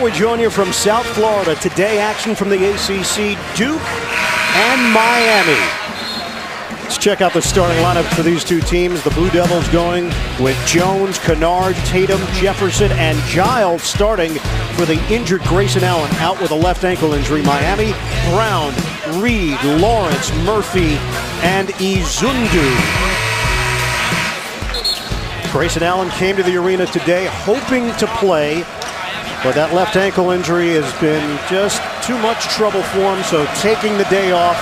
we join you from South Florida. Today, action from the ACC, Duke and Miami. Let's check out the starting lineup for these two teams. The Blue Devils going with Jones, Kennard, Tatum, Jefferson, and Giles starting for the injured Grayson Allen out with a left ankle injury. Miami, Brown, Reed, Lawrence, Murphy, and Izundu. Grayson Allen came to the arena today hoping to play, but that left ankle injury has been just too much trouble for him, so taking the day off.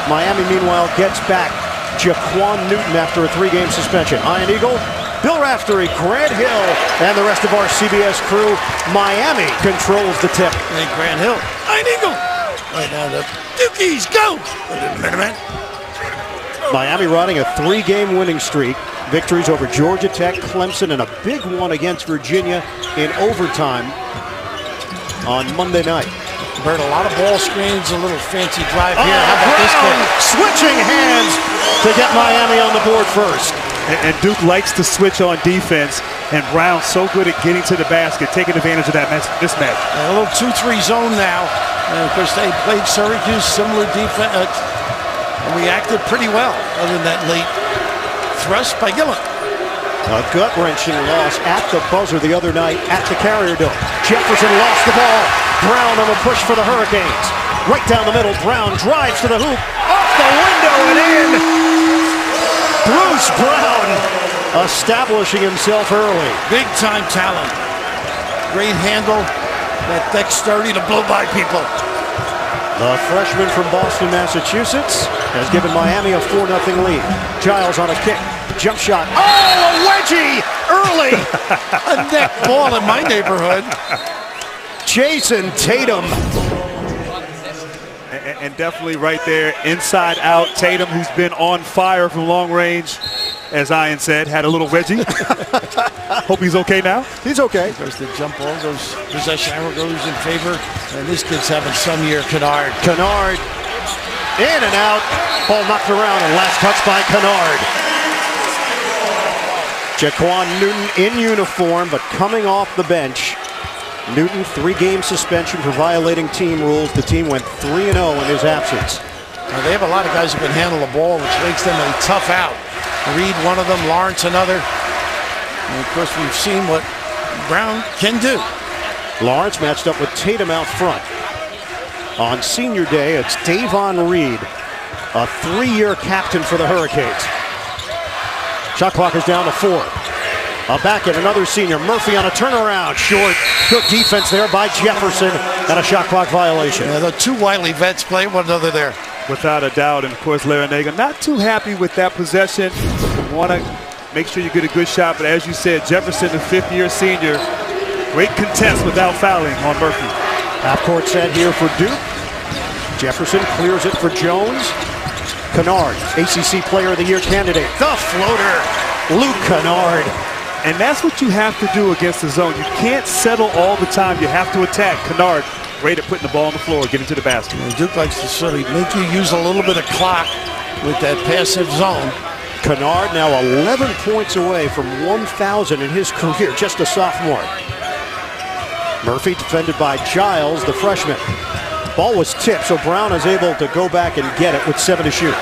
Miami, meanwhile, gets back Jaquan Newton after a 3-game suspension. Ian Eagle, Bill Raftery, Grant Hill, and the rest of our CBS crew. Miami controls the tip. Hey, Grant Hill, Ian Eagle. Right now, the Dukies go. Miami riding a 3-game winning streak. Victories over Georgia Tech, Clemson, and a big one against Virginia in overtime on Monday night. Bert, a lot of ball screens, a little fancy drive here. How about this Brown one? switching hands to get Miami on the board first. And Duke likes to switch on defense, and Brown's so good at getting to the basket, taking advantage of that mismatch. A little 2-3 zone now. And of course, they played Syracuse, similar defense, and reacted pretty well, other than that late thrust by Gillum. A gut-wrenching loss at the buzzer the other night at the Carrier Dome. Jefferson lost the ball. Brown on the push for the Hurricanes. Right down the middle, Brown drives to the hoop. Off the window and in! Bruce Brown establishing himself early. Big-time talent. Great handle. That dexterity to blow by people. The freshman from Boston, Massachusetts, has given Miami a 4-0 lead. Giles on a kick. Jump shot. Oh, a wedgie early. A neck ball in my neighborhood. Jason Tatum. And definitely right there, inside out. Tatum, who's been on fire from long range, as Ian said, had a little wedgie. Hope he's okay now. He's okay. Goes the jump ball, goes possession arrow goes in favor. And this kid's having some year, Kennard. Kennard in and out. Ball knocked around and last touch by Kennard. Jaquan Newton in uniform, but coming off the bench. Newton, 3-game suspension for violating team rules. The team went 3-0 in his absence. Now, they have a lot of guys who can handle the ball, which makes them a tough out. Reed, one of them, Lawrence, another. And of course, we've seen what Brown can do. Lawrence matched up with Tatum out front. On senior day, it's Davon Reed, a 3-year captain for the Hurricanes. Shot clock is down to 4. Back at another senior, Murphy on a turnaround, short. Good defense there by Jefferson, and a shot clock violation. Yeah, the two wily vets play one another there. Without a doubt, and of course, Larranaga not too happy with that possession. Want to make sure you get a good shot, but as you said, Jefferson, the 5th-year senior, great contest without fouling on Murphy. Half-court set here for Duke. Jefferson clears it for Jones. Kennard, ACC Player of the Year candidate. The floater, Luke Kennard. And that's what you have to do against the zone. You can't settle all the time. You have to attack. Kennard, great at putting the ball on the floor, getting to the basket. And Duke likes to sort of make you use a little bit of clock with that passive zone. Kennard now 11 points away from 1,000 in his career, just a sophomore. Murphy defended by Giles, the freshman. Ball was tipped, so Brown is able to go back and get it with 7 to shoot.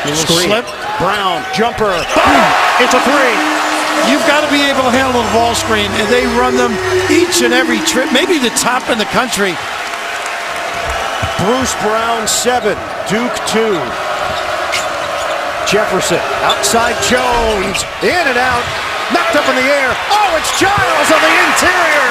Screen. Slip. Brown, jumper. Boom! It's a 3. You've got to be able to handle the ball screen, and they run them each and every trip, maybe the top in the country. Bruce Brown 7, Duke 2. Jefferson outside Jones, in and out, knocked up in the air. Oh, it's Giles on the interior.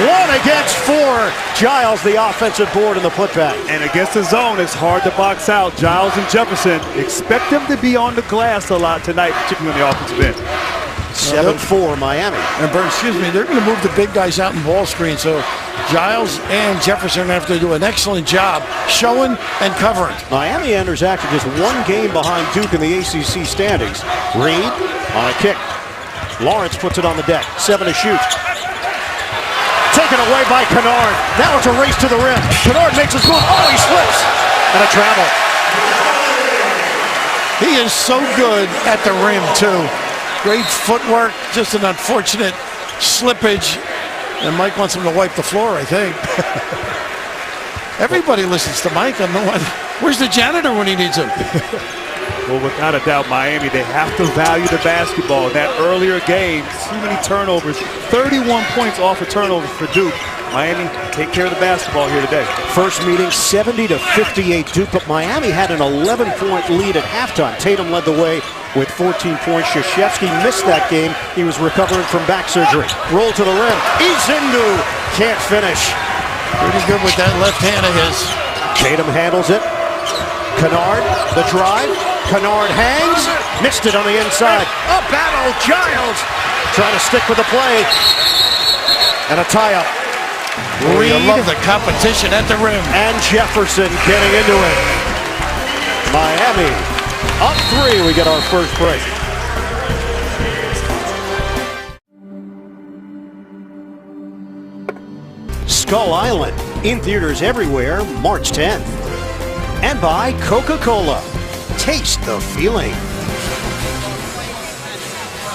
1 against 4. Giles the offensive board in the putback. And against the zone, it's hard to box out. Giles and Jefferson, expect them to be on the glass a lot tonight, particularly on the offensive end. 7-4 Miami. And Bert, excuse me, they're going to move the big guys out in ball screen, so Giles and Jefferson have to do an excellent job showing and covering. Miami enters action just 1 game behind Duke in the ACC standings. Reed on a kick. Lawrence puts it on the deck. 7 to shoot. Taken away by Kennard. Now it's a race to the rim. Kennard makes his move. Oh, he slips. And a travel. He is so good at the rim, too. Great footwork, just an unfortunate slippage. And Mike wants him to wipe the floor, I think. Everybody listens to Mike. I'm the one. Where's the janitor when he needs him? Well, without a doubt, Miami, they have to value the basketball. That earlier game, too many turnovers. 31 points off of turnovers for Duke. Miami, take care of the basketball here today. First meeting, 70-58 Duke, but Miami had an 11-point lead at halftime. Tatum led the way with 14 points. Krzyzewski missed that game. He was recovering from back surgery. Roll to the rim. Izindu can't finish. Pretty good with that left hand of his. Tatum handles it. Kennard, the drive. Kennard hangs. Missed it on the inside. A battle. Giles trying to stick with the play. And a tie-up. Reed, I love the competition at the rim. And Jefferson getting into it. Miami up 3. We get our first break. Skull Island in theaters everywhere March 10th. And by Coca-Cola. Taste the feeling.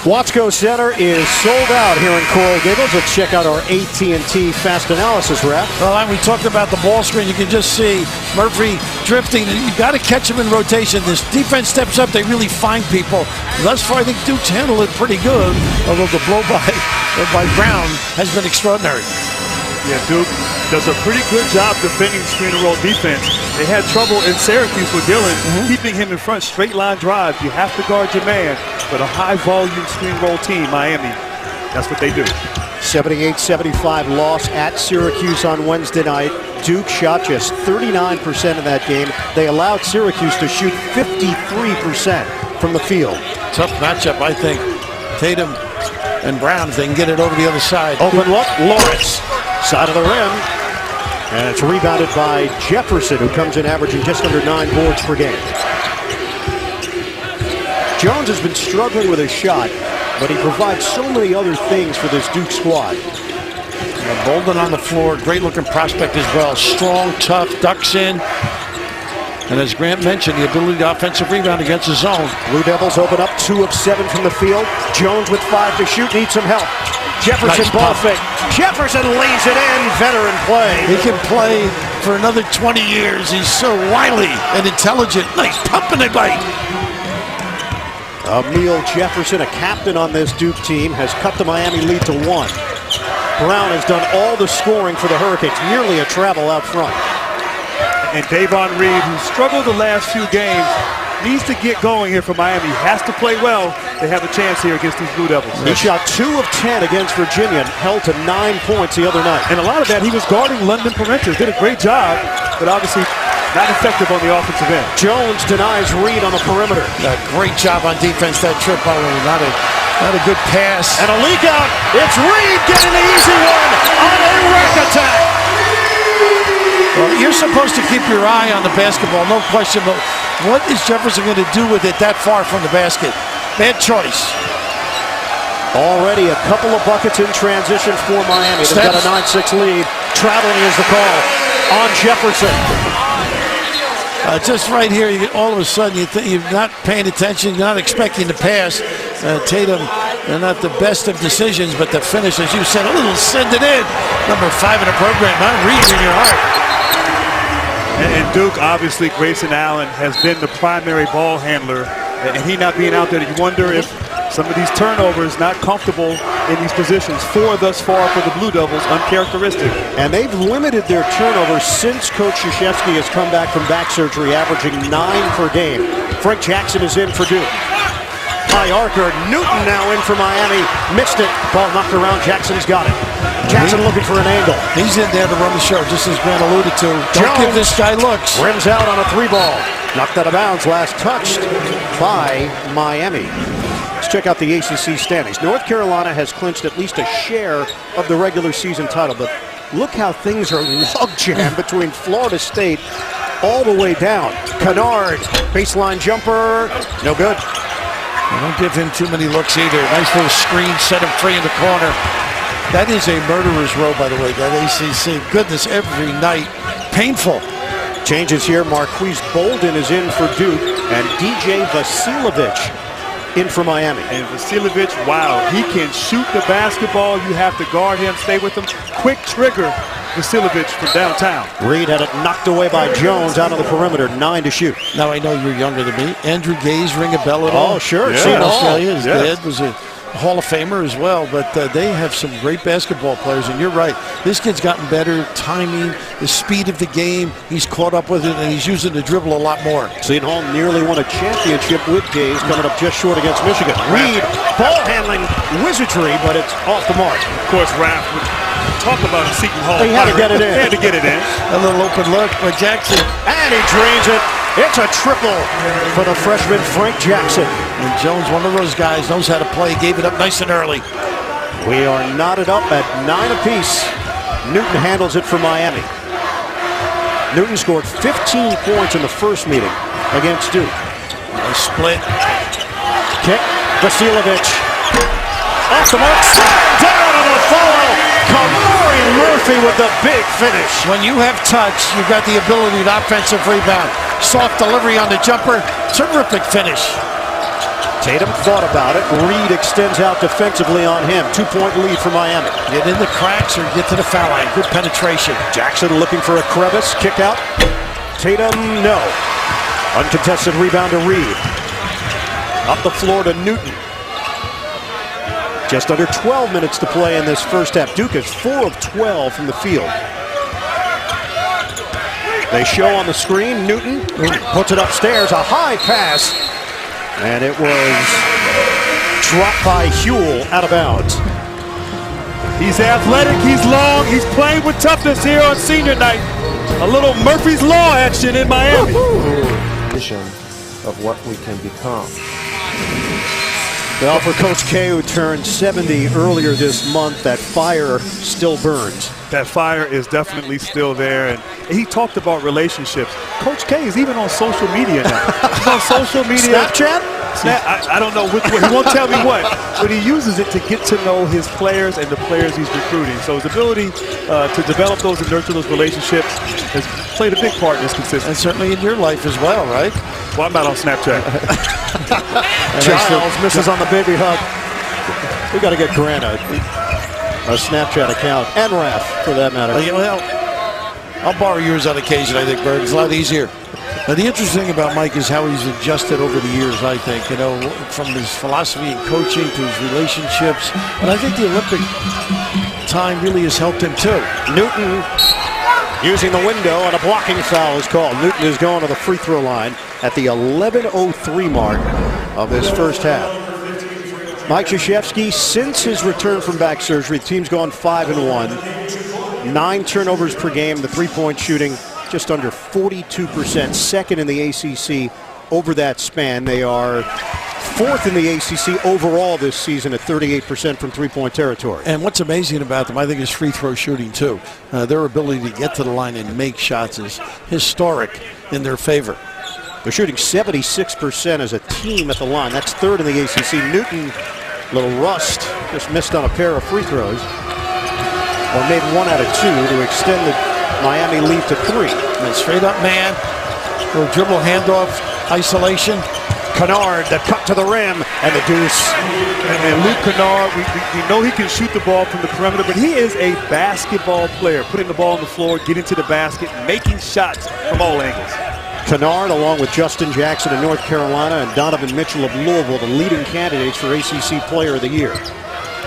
Watsco Center is sold out here in Coral Gables. Let's check out our AT&T Fast Analysis rep. Well, and we talked about the ball screen. You can just see Murphy drifting. You've got to catch him in rotation. This defense steps up. They really find people. Thus far, I think Duke's handled it pretty good, although the blow by Brown has been extraordinary. Yeah, Duke does a pretty good job defending screen and roll defense. They had trouble in Syracuse with Dillon, keeping him in front, straight line drive. You have to guard your man, but a high volume screen roll team, Miami, that's what they do. 78-75 loss at Syracuse on Wednesday night. Duke shot just 39% of that game. They allowed Syracuse to shoot 53% from the field. Tough matchup, I think. Tatum and Brown, if they can get it over the other side. Open look, Lawrence. Side of the rim. And it's rebounded by Jefferson, who comes in averaging just under 9 boards per game. Jones has been struggling with his shot, but he provides so many other things for this Duke squad. And Bolden on the floor, great looking prospect as well. Strong, tough, ducks in. And as Grant mentioned, the ability to offensive rebound against the zone. Blue Devils open up 2 of 7 from the field. Jones with 5 to shoot, needs some help. Jefferson Nice ball pump. fake. Jefferson lays it in. Veteran play. He can play for another 20 years. He's so wily and intelligent. Nice pump and a bite. Emil Jefferson, a captain on this Duke team, has cut the Miami lead to 1. Brown has done all the scoring for the Hurricanes. Nearly a travel out front. And Davon Reed, who struggled the last few games, needs to get going here for Miami. Has to play well. They have a chance here against these Blue Devils. He shot 2 of 10 against Virginia, held to 9 points the other night. And a lot of that, he was guarding London perimeter. Did a great job, but obviously not effective on the offensive end. Jones denies Reed on the perimeter. A great job on defense, that trip, by the way. Not a good pass. And a leak out. It's Reed getting the easy one on a rack attack. Well, you're supposed to keep your eye on the basketball, no question, but what is Jefferson going to do with it that far from the basket? Bad choice. Already a couple of buckets in transition for Miami. They've got a 9-6 lead. Traveling is the call on Jefferson. Just right here, all of a sudden you're not paying attention, you're not expecting to pass. Tatum, they're not the best of decisions, but the finish, as you said, a little send it in. Number 5 in the program, not Reed in your heart. And Duke, obviously, Grayson Allen has been the primary ball handler. And he not being out there, you wonder if some of these turnovers not comfortable in these positions. 4 thus far for the Blue Devils, uncharacteristic. And they've limited their turnovers since Coach Krzyzewski has come back from back surgery, averaging 9 per game. Frank Jackson is in for Duke. High archer, Newton now in for Miami. Missed it. Ball knocked around. Jackson's got it. Jackson looking for an angle. He's in there to run the show, just as Grant alluded to. Don't give this guy looks. Rims out on a 3-ball. Knocked out of bounds, last touched by Miami. Let's check out the ACC standings. North Carolina has clinched at least a share of the regular season title, but look how things are logjam between Florida State all the way down. Kennard, baseline jumper, no good. Don't give him too many looks either. Nice little screen, set him free in the corner. That is a murderer's row, by the way, that ACC. Goodness, every night. Painful. Changes here. Marquise Bolden is in for Duke, and DJ Vasiljevic in for Miami. And Vasiljevic, wow, he can shoot the basketball. You have to guard him, stay with him. Quick trigger, Vasiljevic from downtown. Reed had it knocked away by Jones out on the perimeter, 9 to shoot. Now I know you're younger than me. Andrew Gaze, ring a bell at all? Oh, sure. Yeah. Seen In all. Australia, his Yes. dad was a Hall of Famer as well, but they have some great basketball players, and you're right. This kid's gotten better, timing, the speed of the game. He's caught up with it, and he's using the dribble a lot more. Seton Hall nearly won a championship with Gaze, coming up just short against Michigan. Reed, ball handling wizardry, but it's off the mark. Of course, Raph would talk about a Seton Hall. He had to get it in. He had to get it in. A little open look by Jackson. And he drains it. It's a triple for the freshman Frank Jackson. And Jones, one of those guys, knows how to play, gave it up nice and early. We are knotted up at 9 apiece. Newton handles it for Miami. Newton scored 15 points in the first meeting against Duke. Nice split. Kick, Vasiljevic. Off the mark, slam down on the follow. Kamari Murphy with the big finish. When you have touch, you've got the ability to offensive rebound. Soft delivery on the jumper. Terrific finish. Tatum thought about it. Reed extends out defensively on him. 2-point lead for Miami. Get in the cracks or get to the foul line. Good penetration. Jackson looking for a crevice. Kick out. Tatum, no. Uncontested rebound to Reed. Up the floor to Newton. Just under 12 minutes to play in this first half. Duke is 4 of 12 from the field. They show on the screen. Newton puts it upstairs. A high pass. And it was dropped by Huell out of bounds. He's athletic, he's long, he's playing with toughness here on senior night. A little Murphy's Law action in Miami. Vision of what we can become. Well, for Coach K, who turned 70 earlier this month, that fire still burns. That fire is definitely still there, and he talked about relationships. Coach K is even on social media now. He's on social media. Snapchat? I don't know which one. He won't tell me what, but he uses it to get to know his players and the players he's recruiting. So his ability to develop those and nurture those relationships has played a big part in his consistency. And certainly in your life as well, right? Well, I'm not on Snapchat. Giles misses on the baby hug. We got to get Grant a Snapchat account, and Raph, for that matter. Well, I'll borrow yours on occasion, I think, Berg. It's a lot easier. Now, the interesting thing about Mike is how he's adjusted over the years, I think, you know, from his philosophy in coaching to his relationships. And I think the Olympic time really has helped him, too. Newton using the window, and a blocking foul is called. Newton is going to the free throw line at the 11:03 mark of this first half. Mike Krzyzewski, since his return from back surgery, the team's gone 5-1. 9 turnovers per game. The three-point shooting just under 42%, second in the ACC over that span. They are 4th in the ACC overall this season at 38% from three-point territory. And what's amazing about them, I think, is free throw shooting, too. Their ability to get to the line and make shots is historic in their favor. They're shooting 76% as a team at the line. That's 3rd in the ACC. Newton, little rust, just missed on a pair of free throws. Or made 1 out of 2 to extend the Miami lead to 3. And straight up man, little dribble handoff, isolation. Kennard, the cut to the rim, and the deuce. And Luke Kennard, we know he can shoot the ball from the perimeter, but he is a basketball player, putting the ball on the floor, getting to the basket, making shots from all angles. Kennard, along with Justin Jackson of North Carolina and Donovan Mitchell of Louisville, the leading candidates for ACC Player of the Year.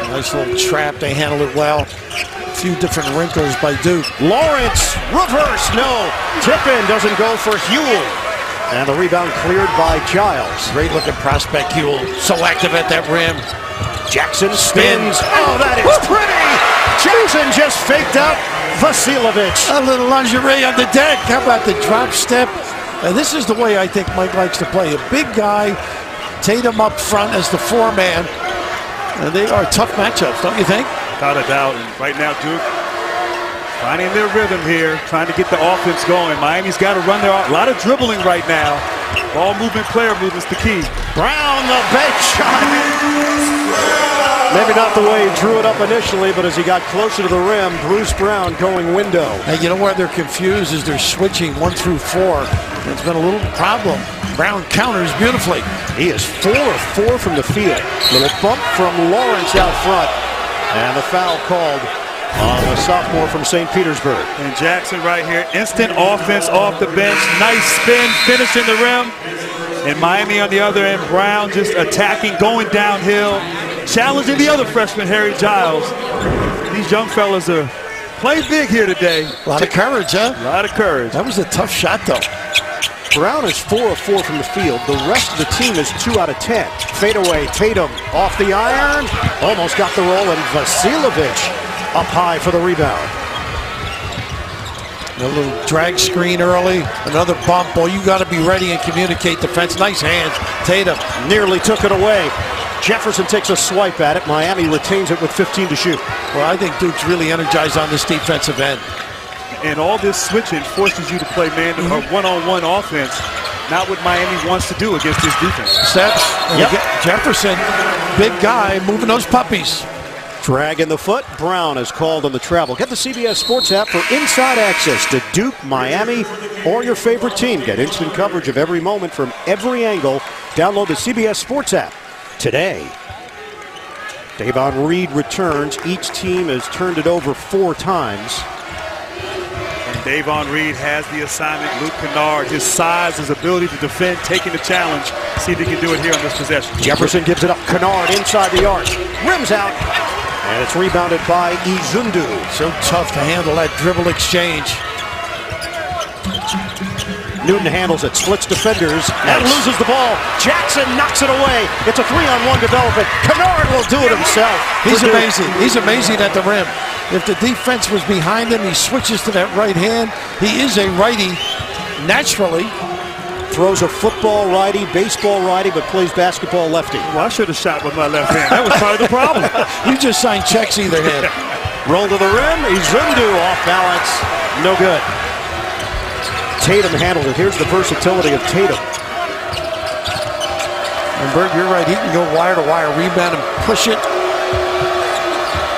Nice little trap, they handled it well. A few different wrinkles by Duke. Lawrence, reverse, no. Tip-in doesn't go for Huell. And the rebound cleared by Giles. Great looking prospect, Huell. So active at that rim. Jackson spins. Oh, that is pretty. Jackson just faked out Vasiljevic. A little lingerie on the deck. How about the drop step? And this is the way I think Mike likes to play. A big guy, Tatum up front as the 4-man. And they are tough matchups, don't you think? Without a doubt. And right now, Duke finding their rhythm here, trying to get the offense going. Miami's got to run there. A lot of dribbling right now. Ball movement, player movement's the key. Brown, the bench shot. Maybe not the way he drew it up initially, but as he got closer to the rim, Bruce Brown going window. And you know where they're confused is they're switching 1 through 4. It's been a little problem. Brown counters beautifully. He is 4 of 4 from the field. Little bump from Lawrence out front. And the foul called on the sophomore from St. Petersburg. And Jackson right here, instant offense off the bench. Nice spin, finishing the rim. And Miami on the other end, Brown just attacking, going downhill, challenging the other freshman, Harry Giles. These young fellas are playing big here today. A lot of courage, huh? A lot of courage. That was a tough shot, though. Brown is 4 of 4 from the field. The rest of the team is 2 out of 10. Fadeaway, Tatum off the iron. Almost got the roll, and Vasiljevic up high for the rebound. A little drag screen early, another bump. Boy, you got to be ready and communicate defense. Nice hands. Tatum nearly took it away. Jefferson takes a swipe at it. Miami retains it with 15 to shoot. Well, I think Duke's really energized on this defensive end. And all this switching forces you to play or one-on-one offense. Not what Miami wants to do against this defense. Steps. Yep. Jefferson, big guy, moving those puppies. Drag in the foot. Brown is called on the travel. Get the CBS Sports app for inside access to Duke, Miami, or your favorite team. Get instant coverage of every moment from every angle. Download the CBS Sports app today. Davon Reed returns. Each team has turned it over 4 times. And Davon Reed has the assignment. Luke Kennard, his size, his ability to defend, taking the challenge. See if he can do it here on this possession. Jefferson gives it up. Kennard inside the arc. Rims out. And it's rebounded by Izundu. So tough to handle that dribble exchange. Newton handles it, splits defenders, and loses the ball. Jackson knocks it away. It's a 3-on-1 development. Kennard will do it himself. He's amazing. He's amazing at the rim. If the defense was behind him, he switches to that right hand. He is a righty naturally. Throws a football righty, baseball righty, but plays basketball lefty. Well, I should have shot with my left hand. That was part of the problem. You just signed checks either hand. Roll to the rim. Izundu off balance. No good. Tatum handled it. Here's the versatility of Tatum. And Berg, you're right. He can go wire to wire, rebound and push it.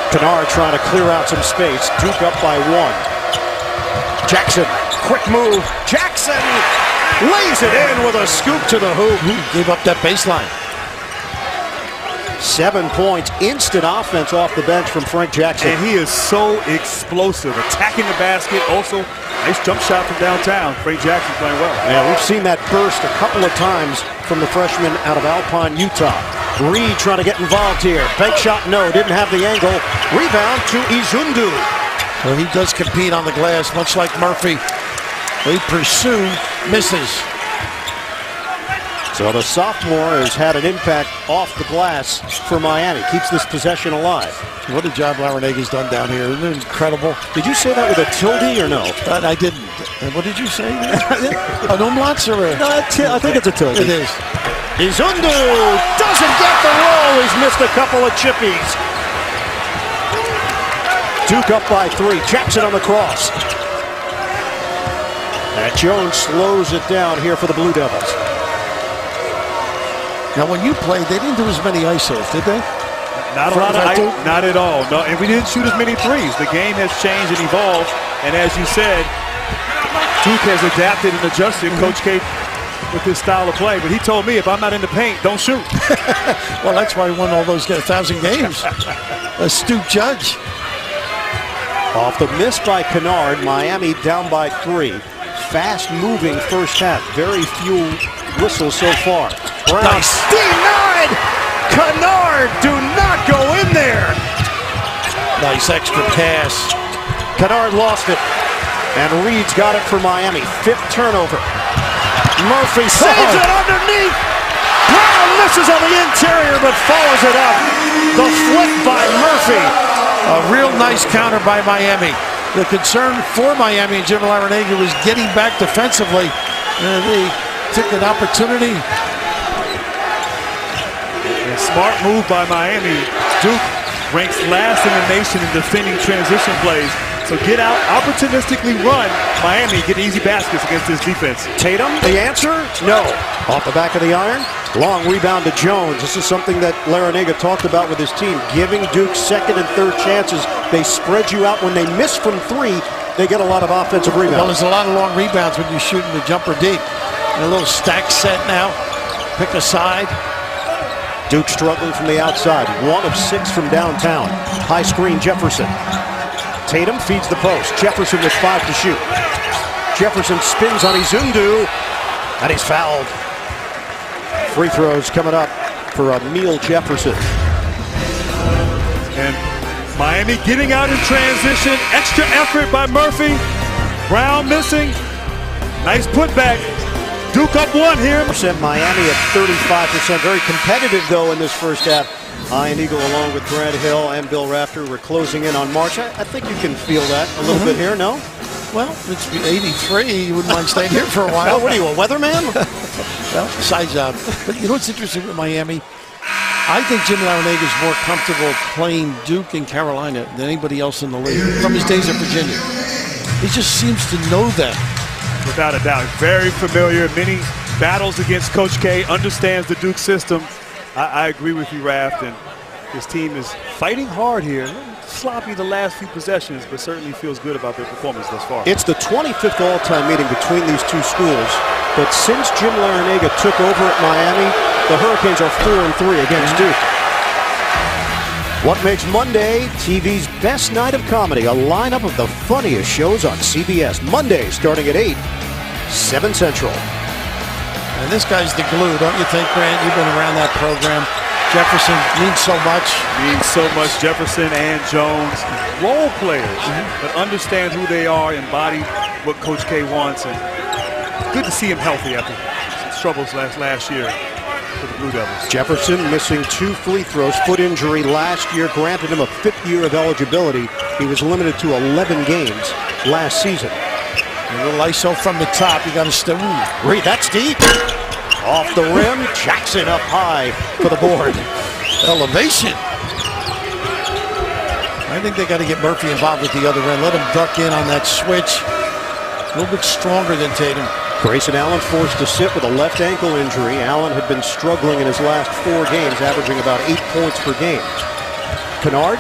Kennard trying to clear out some space. Duke up by 1. Jackson, quick move. Jackson lays it in with a scoop to the hoop. Gave up that baseline. 7 points, instant offense off the bench from Frank Jackson. And he is so explosive, attacking the basket. Also, nice jump shot from downtown. Frank Jackson playing well. Yeah, we've seen that burst a couple of times from the freshman out of Alpine, Utah. Reed trying to get involved here. Bank shot, no, didn't have the angle. Rebound to Izundu. Well, he does compete on the glass, much like Murphy. They pursue, misses. So the sophomore has had an impact off the glass for Miami. Keeps this possession alive. What a job Larrañaga's done down here. Isn't it incredible? Did you say that with a tilde or no? I didn't. What did you say? An umlaut or a... No, I think it's a tilde. It is. Izundu doesn't get the roll. He's missed a couple of chippies. Duke up by 3. Jackson on the cross. And Jones slows it down here for the Blue Devils. Now, when you played, they didn't do as many ISOs, did they? Not at all. No, and we didn't shoot as many threes. The game has changed and evolved. And as you said, Duke has adapted and adjusted. Coach K with his style of play. But he told me, if I'm not in the paint, don't shoot. Well, that's why he won all those 1,000 games. Astute judge. Off the miss by Kennard, Miami down by 3. Fast-moving first half. Very few whistles so far. Brown Nice. denied. Kennard, do not go in there. Nice extra pass. Kennard lost it. And Reed's got it for Miami. 5th turnover. Murphy saves it underneath. Brown misses on the interior but follows it up. The flip by Murphy. A real nice counter by Miami. The concern for Miami and Jim Larrañaga was getting back defensively. They took an opportunity. A smart move by Miami. Duke ranks last in the nation in defending transition plays. So get out, opportunistically run. Miami get easy baskets against this defense. Tatum, the answer? No. Off the back of the iron. Long rebound to Jones. This is something that Larrañaga talked about with his team, giving Duke 2nd and 3rd chances. They spread you out. When they miss from 3, they get a lot of offensive rebounds. Well, there's a lot of long rebounds when you're shooting the jumper deep. And a little stack set now. Pick a side. Duke struggling from the outside. 1 of 6 from downtown. High screen Jefferson. Tatum feeds the post. Jefferson with 5 to shoot. Jefferson spins on Izundu, and he's fouled. Free throws coming up for Emile Jefferson. And Miami getting out in transition. Extra effort by Murphy. Brown missing. Nice putback. Duke up 1 here. Miami at 35%. Very competitive, though, in this first half. Ian Eagle, along with Grant Hill and Bill Rafter, were closing in on March. I think you can feel that a little bit here, no? Well, it's 83. You wouldn't mind staying here for a while. What are you, a weatherman? Well, side job. But you know what's interesting with Miami? I think Jim Larrañaga is more comfortable playing Duke and Carolina than anybody else in the league from his days at Virginia. He just seems to know them. Without a doubt, very familiar. Many battles against Coach K. Understands the Duke system. I agree with you, Raft, and his team is fighting hard here. A little sloppy the last few possessions, but certainly feels good about their performance thus far. It's the 25th all-time meeting between these two schools, but since Jim Larrañaga took over at Miami, the Hurricanes are 4-3 against Duke. What makes Monday TV's best night of comedy? A lineup of the funniest shows on CBS. Monday starting at 8, 7 Central. And this guy's the glue, don't you think, Grant? You've been around that program. Jefferson means so much. Means so much. Jefferson and Jones, role players that understand who they are, embody what Coach K wants, and good to see him healthy after some struggles last year for the Blue Devils. Jefferson missing 2 free throws. Foot injury last year granted him a 5th year of eligibility. He was limited to 11 games last season. A little ISO from the top. You got to stay. Reed, that's deep. Off the rim. Jackson up high for the board. Elevation. I think they got to get Murphy involved at the other end. Let him duck in on that switch. A little bit stronger than Tatum. Grayson Allen forced to sit with a left ankle injury. Allen had been struggling in his last 4 games, averaging about 8 points per game. Kennard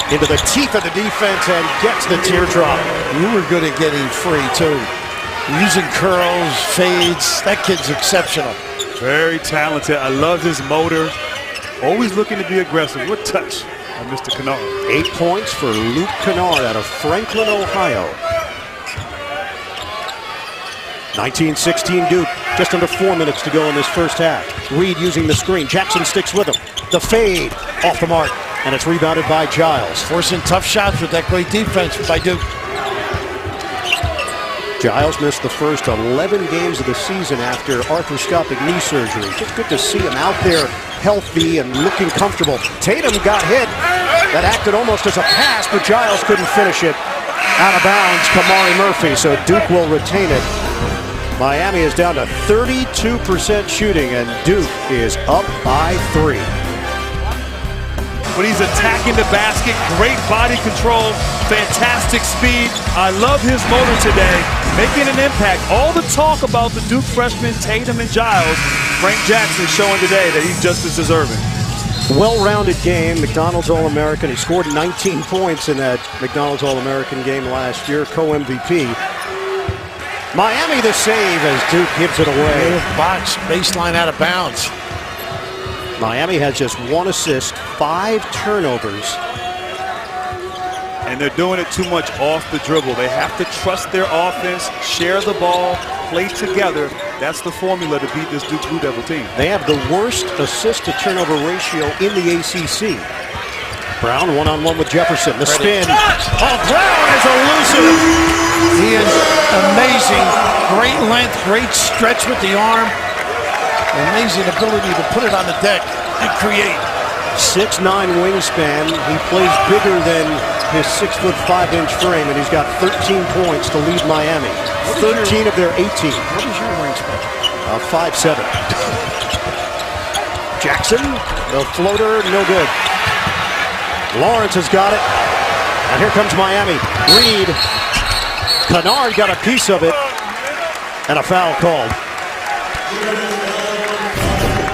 into the teeth of the defense and gets the teardrop. You were good at getting free, too. Using curls, fades. That kid's exceptional. Very talented. I love his motor. Always looking to be aggressive. What touch on Mr. Kennard. 8 points for Luke Kennard out of Franklin, Ohio. 19-16 Duke. Just under 4 minutes to go in this first half. Reed using the screen. Jackson sticks with him. The fade off the mark. And it's rebounded by Giles. Forcing tough shots with that great defense by Duke. Giles missed the first 11 games of the season after arthroscopic knee surgery. Just good to see him out there healthy and looking comfortable. Tatum got hit. That acted almost as a pass, but Giles couldn't finish it. Out of bounds, Kamari Murphy, so Duke will retain it. Miami is down to 32% shooting, and Duke is up by 3. But he's attacking the basket, great body control, fantastic speed. I love his motor today, making an impact. All the talk about the Duke freshmen, Tatum and Giles, Frank Jackson showing today that he's just as deserving. Well-rounded game, McDonald's All-American. He scored 19 points in that McDonald's All-American game last year, co-MVP. Miami the save as Duke gives it away. Box, baseline out of bounds. Miami has just 1 assist, 5 turnovers. And they're doing it too much off the dribble. They have to trust their offense, share the ball, play together. That's the formula to beat this Duke Blue Devil team. They have the worst assist-to-turnover ratio in the ACC. Brown one-on-one with Jefferson. The spin. Oh, Brown is elusive. He is amazing. Great length, great stretch with the arm. Amazing ability to put it on the deck and create. 6'9" wingspan. He plays bigger than his 6'5" frame, and he's got 13 points to lead Miami. 13 of their 18. What is your wingspan? 5'7". Jackson, the floater, no good. Lawrence has got it. And here comes Miami. Reed. Kennard got a piece of it. And a foul called.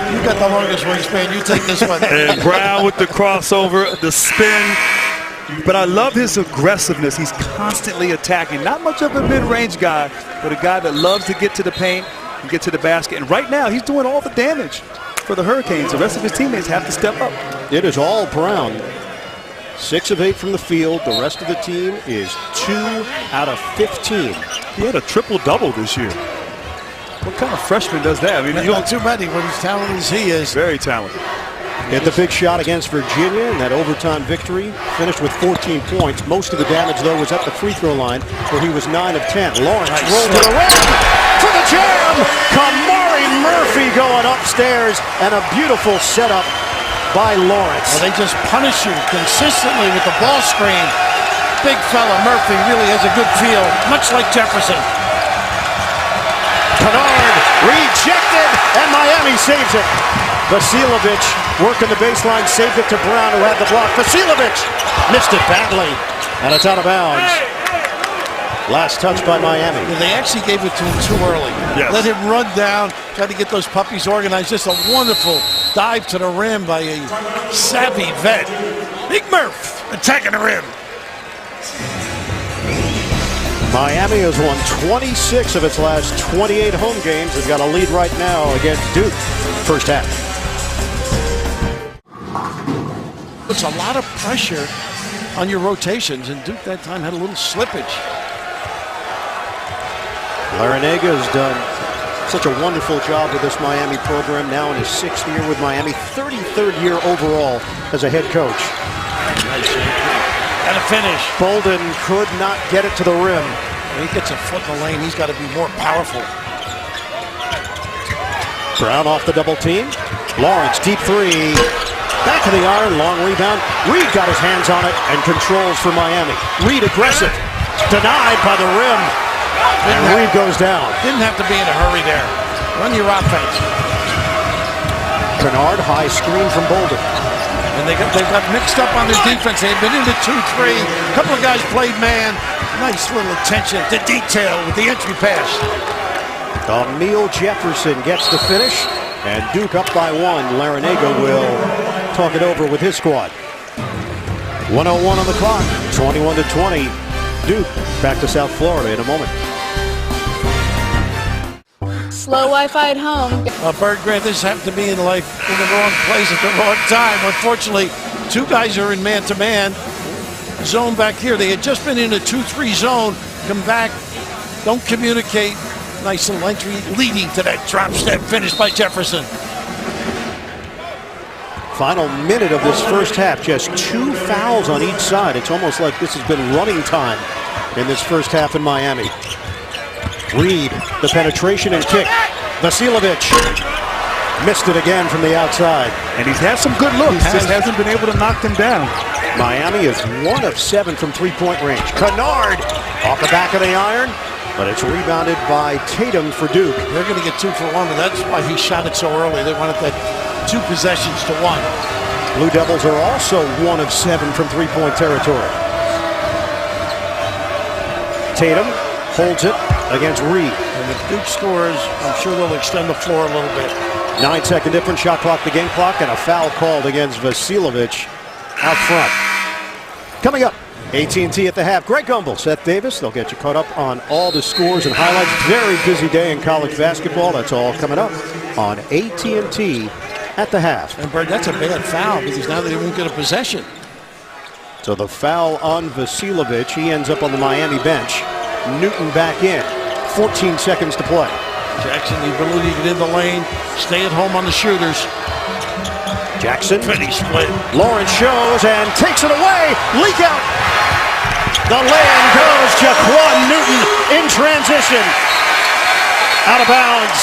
You got the longest wingspan. You take this one. And Brown with the crossover, the spin. But I love his aggressiveness. He's constantly attacking. Not much of a mid-range guy, but a guy that loves to get to the paint, and get to the basket. And right now, he's doing all the damage for the Hurricanes. The rest of his teammates have to step up. It is all Brown. 6 of 8 from the field. The rest of the team is 2 out of 15. He had a triple-double this year. What kind of freshman does that? I mean, you Not too many when as talented as he is. very talented. Hit the big shot against Virginia in that overtime victory. Finished with 14 points. Most of the damage, though, was at the free throw line, where he was 9 of 10. Lawrence rolled to the rim for the jam. Kamari Murphy going upstairs, and a beautiful setup by Lawrence. Well, they just punish you consistently with the ball screen. Big fella Murphy really has a good feel, much like Jefferson. Kennard rejected, and Miami saves it. Vasiljevic working the baseline, saved it to Brown, who had the block. Vasiljevic missed it badly, and it's out of bounds. Last touch by Miami. Yeah, they actually gave it to him too early. Yes. Let him run down, try to get those puppies organized. Just a wonderful dive to the rim by a savvy vet. Big Murph attacking the rim. Miami has won 26 of its last 28 home games. They've got a lead right now against Duke. First half. Puts a lot of pressure on your rotations, and Duke that time had a little slippage. Larinaga has done such a wonderful job with this Miami program, now in his 6th year with Miami, 33rd year overall as a head coach. And a finish. Bolden could not get it to the rim. When he gets a foot in the lane, he's got to be more powerful. Brown off the double team. Lawrence, deep three. Back of the iron, long rebound. Reed got his hands on it and controls for Miami. Reed aggressive. Denied by the rim. And Reed goes down. Didn't have to be in a hurry there. Run your offense. Kennard, high screen from Bolden. And they've got mixed up on their defense. They've been into 2-3. A couple of guys played man. Nice little attention to detail with the entry pass. Emil Jefferson gets the finish. And Duke up by 1. Larinaga will talk it over with his squad. 1:01 on the clock. 21-20. Duke back to South Florida in a moment. Slow Wi-Fi at home. Bird Grant, this happened to me in life in the wrong place at the wrong time. Unfortunately, 2 guys are in man-to-man. Zone back here. They had just been in a 2-3 zone. Come back. Don't communicate. Nice little entry leading to that drop step finish by Jefferson. Final minute of this first half. Just 2 fouls on each side. It's almost like this has been running time in this first half in Miami. Reed, the penetration and kick. Vasiljevic missed it again from the outside. And he's had some good looks, just hasn't been able to knock them down. Miami is 1 of 7 from three-point range. Kennard off the back of the iron, but it's rebounded by Tatum for Duke. They're going to get 2 for 1, and that's why he shot it so early. They wanted that 2 possessions to 1. Blue Devils are also 1 of 7 from three-point territory. Tatum holds it against Reed. And if Duke scores, I'm sure they'll extend the floor a little bit. 9-second difference, shot clock, the game clock, and a foul called against Vasiljevic out front. Coming up, AT&T at the half. Greg Gumbel, Seth Davis, they'll get you caught up on all the scores and highlights. Very busy day in college basketball. That's all coming up on AT&T at the half. And Bird, that's a bad foul because now they won't get a possession. So the foul on Vasiljevic. He ends up on the Miami bench. Newton back in. 14 seconds to play. Jackson, the ability to get in the lane, stay at home on the shooters. Jackson. Pretty split. Lawrence shows and takes it away. Leak out. The lay-in goes. Jaquan Newton in transition. Out of bounds.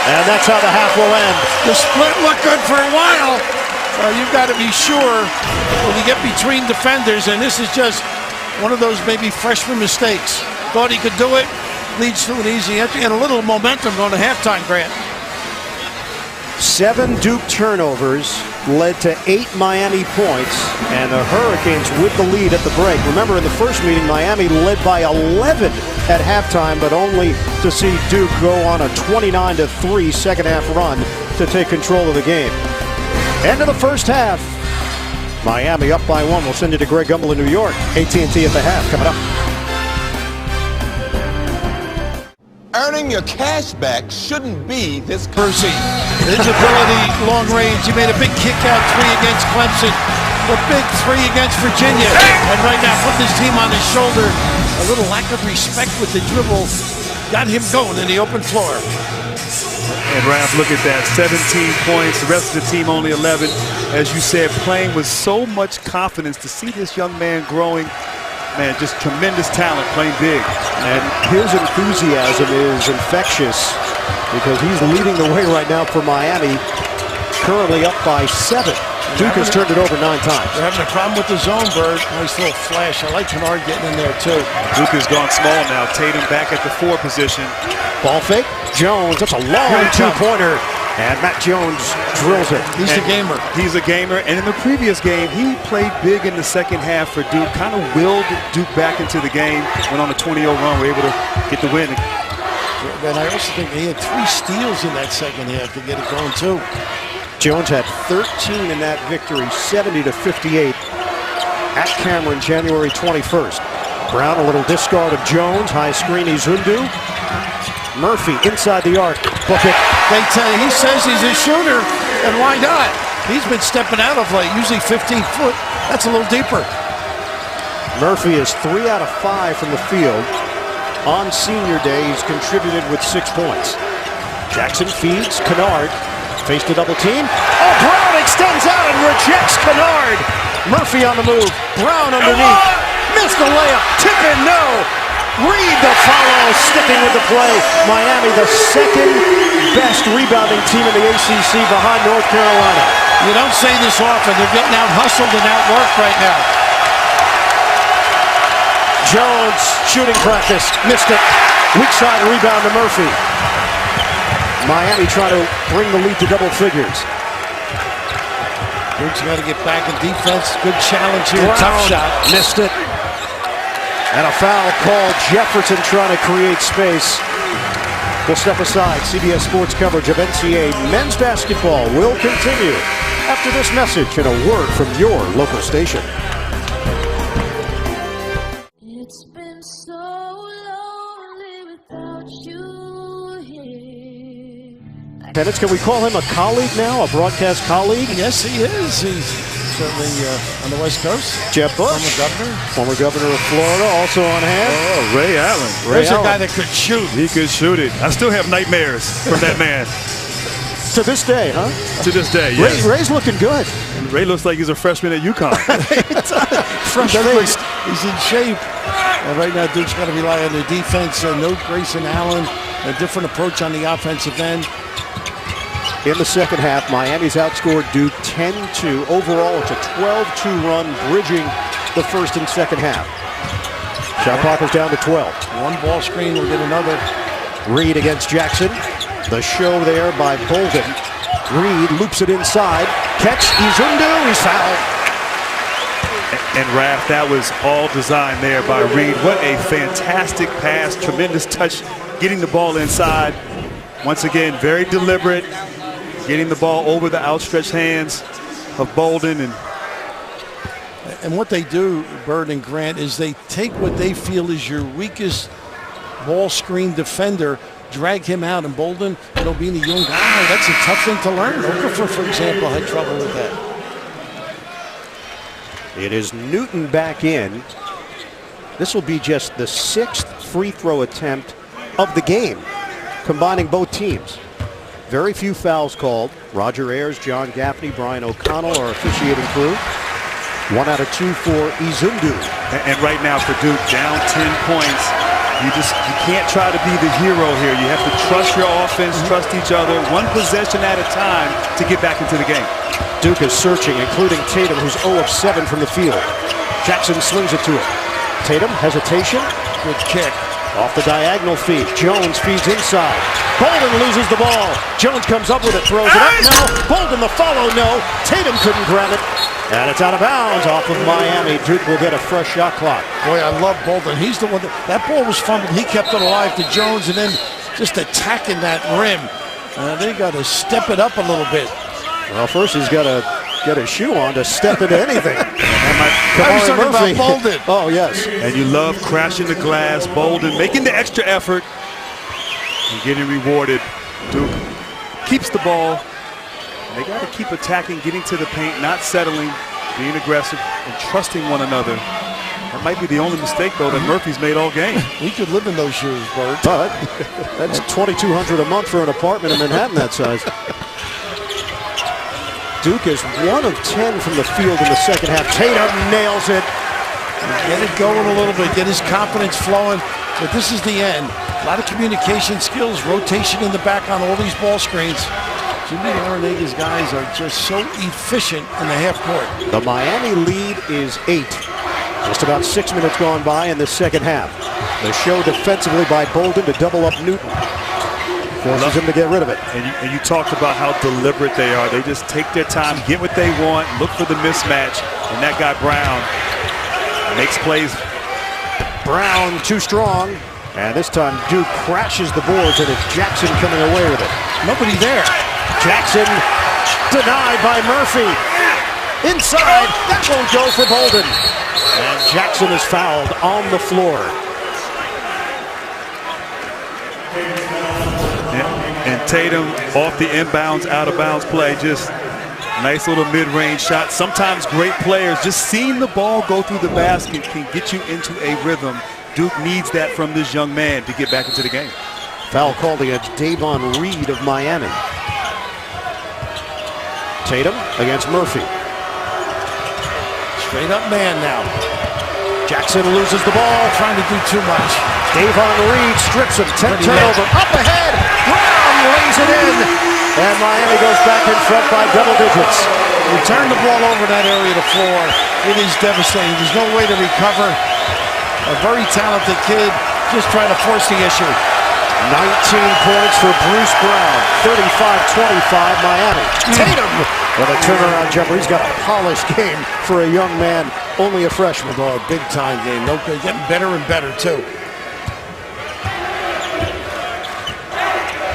And that's how the half will end. The split looked good for a while. You've got to be sure when you get between defenders, and this is just one of those maybe freshman mistakes. Thought he could do it. Leads to an easy entry and a little momentum going to halftime, Grant. 7 Duke turnovers led to 8 Miami points, and the Hurricanes with the lead at the break. Remember, in the first meeting, Miami led by 11 at halftime, but only to see Duke go on a 29-3 second half run to take control of the game. End of the first half. Miami up by 1. We'll send you to Greg Gumbel in New York. AT&T at the half coming up. Earning your cash back shouldn't be this Percy, his ability, long range. He made a big kick-out three against Clemson. The big three against Virginia. And right now, putting his team on his shoulder. A little lack of respect with the dribble got him going in the open floor. And Raph, look at that, 17 points, the rest of the team only 11. As you said, playing with so much confidence. To see this young man growing, man, just tremendous talent, playing big. And his enthusiasm is infectious because he's leading the way right now for Miami, currently up by 7. Duke has turned it over 9 times. They're having a problem with the zone, Bird. Nice little flash. I like Kennard getting in there, too. Duke has gone small now. Tatum back at the 4 position. Ball fake. Jones, that's a long two-pointer. And Matt Jones drills it. He's a gamer. He's a gamer. And in the previous game, he played big in the second half for Duke. Kind of willed Duke back into the game. Went on a 20-0 run. Were able to get the win. And I also think he had 3 steals in that second half to get it going, too. Jones had 13 in that victory, 70-58 at Cameron, January 21st. Brown, a little discard of Jones. High screen, Izundu. Murphy inside the arc. Book it. They tell you, he says he's a shooter, and why not? He's been stepping out of late, usually 15 foot. That's a little deeper. Murphy is 3 out of 5 from the field. On senior day, he's contributed with 6 points. Jackson feeds Kennard. Faced a double team. Oh, Brown extends out and rejects Kennard. Murphy on the move. Brown underneath. Missed the layup. Tip in, no. Reed the follow, sticking with the play. Miami, the second best rebounding team in the ACC behind North Carolina. You don't say this often. They're getting out hustled and outworked right now. Jones, shooting practice. Missed it. Weak side rebound to Murphy. Miami trying to bring the lead to double figures. Duke's got to get back in defense. Good challenge here. Brown Tough shot. Missed it. And a foul called. Jefferson trying to create space. We'll step aside. CBS Sports coverage of NCAA men's basketball will continue after this message and a word from your local station. It's been so lonely without you here. Tennis, can we call him a colleague now, a broadcast colleague? Yes, he is. He's certainly on the West Coast. Jeb Bush, former governor of Florida, also on hand. Oh, Ray Allen. There's a guy that could shoot. He could shoot it. I still have nightmares from that man. To this day, huh? To this day, yes. Ray's looking good. And Ray looks like he's a freshman at UConn. Fresh-faced. He's in shape. And right now, Duke's got to rely on their defense. No Grayson Allen. A different approach on the offensive end. In the second half, Miami's outscored Duke 10-2. Overall, it's a 12-2 run, bridging the first and second half. Shot clock is down to 12. One ball screen, we'll get another. Reed against Jackson. The show there by Bolden. Reed loops it inside. Catch, Izundu, he's fouled. And Raph, that was all designed there by Reed. What a fantastic pass, tremendous touch, getting the ball inside. Once again, very deliberate, getting the ball over the outstretched hands of Bolden. And what they do, Bird and Grant, is they take what they feel is your weakest ball screen defender, drag him out, and Bolden, it'll be the young guy. That's a tough thing to learn. Okafor, for example, had trouble with that. It is Newton back in. This will be just the 6th free throw attempt of the game, combining both teams. Very few fouls called. Roger Ayers, John Gaffney, Brian O'Connell are officiating crew. 1 out of 2 for Izundu. And right now for Duke, down 10 points. You can't try to be the hero here. You have to trust your offense, trust each other, one possession at a time to get back into the game. Duke is searching, including Tatum, who's 0 of 7 from the field. Jackson slings it to him. Tatum, hesitation. Good kick. Off the diagonal feed. Jones feeds inside. Bolden loses the ball. Jones comes up with it, throws it up. No. Bolden the follow, no. Tatum couldn't grab it. And it's out of bounds off of Miami. Duke will get a fresh shot clock. Boy, I love Bolden. He's the one that ball was fumbled. He kept it alive to Jones and then just attacking that rim. They got to step it up a little bit. Well, first he's got to get his shoe on to step into anything. I was talking about Bolden. Oh, yes. And you love crashing the glass. Bolden making the extra effort. and getting rewarded. Duke keeps the ball. And they got to keep attacking, getting to the paint, not settling, being aggressive, and trusting one another. That might be the only mistake, though, that Murphy's made all game. We could live in those shoes, Bert. But that's $2,200 a month for an apartment in Manhattan that size. Duke is 1 of 10 from the field in the second half. Tatum nails it. Get it going a little bit, get his confidence flowing. But this is the end. A lot of communication skills, rotation in the back on all these ball screens. Jimmy Larenega's guys are just so efficient in the half court. The Miami lead is 8. Just about 6 minutes gone by in the second half. The show defensively by Bolden to double up Newton. Forces him to get rid of it. And you talked about how deliberate they are. They just take their time, get what they want, look for the mismatch. And that guy Brown makes plays. Brown too strong. And this time Duke crashes the boards, and it's Jackson coming away with it. Nobody there. Jackson denied by Murphy. Inside, that won't go for Bolden. And Jackson is fouled on the floor. And Tatum off the inbounds, out of bounds play. Just nice little mid-range shot. Sometimes great players, just seeing the ball go through the basket can get you into a rhythm. Duke needs that from this young man to get back into the game. Foul called against Davon Reed of Miami. Tatum against Murphy. Straight up man now. Jackson loses the ball. Trying to do too much. Davon Reed strips him. 10 turnover. Up ahead. Brown lays it in. And Miami goes back in front by double digits. We turn the ball over that area of the floor. It is devastating. There's no way to recover. A very talented kid just trying to force the issue. 19 points for Bruce Brown. 35-25 Miami. Tatum with a turnaround jumper. He's got a polished game for a young man. Only a freshman. Oh, big time game. No, getting better and better too.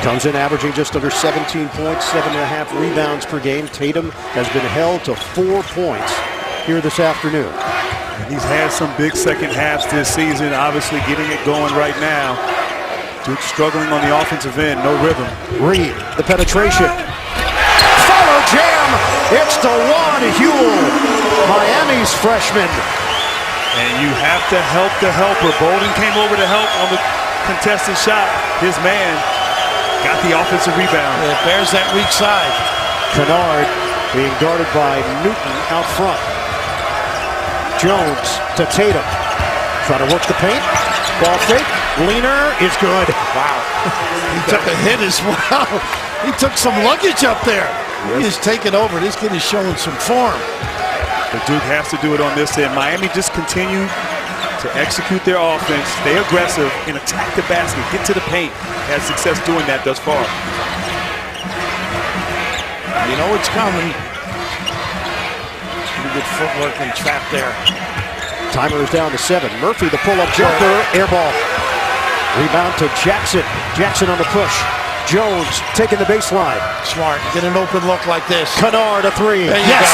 Comes in averaging just under 17 points, 7.5 rebounds per game. Tatum has been held to 4 points here this afternoon. He's had some big second halves this season, obviously getting it going right now. Duke struggling on the offensive end, no rhythm. Reed, the penetration. Follow jam! It's DeJuan Huell, Miami's freshman. And you have to help the helper. Bolden came over to help on the contested shot. His man got the offensive rebound. It bears that weak side. Kennard being guarded by Newton out front. Jones to Tatum. Trying to work the paint. Ball fake. Leaner is good. Wow. He took a hit as well. He took some luggage up there. He is taking over. This kid is showing some form. But Duke has to do it on this end. Miami just continue to execute their offense, stay aggressive, and attack the basket, get to the paint. Had success doing that thus far. You know it's coming. Pretty good footwork and trap there. Timer is down to 7. Murphy, the pull-up jumper, air ball. Rebound to Jackson. Jackson on the push. Jones taking the baseline. Smart. Get an open look like this. Kennard a 3. There you go.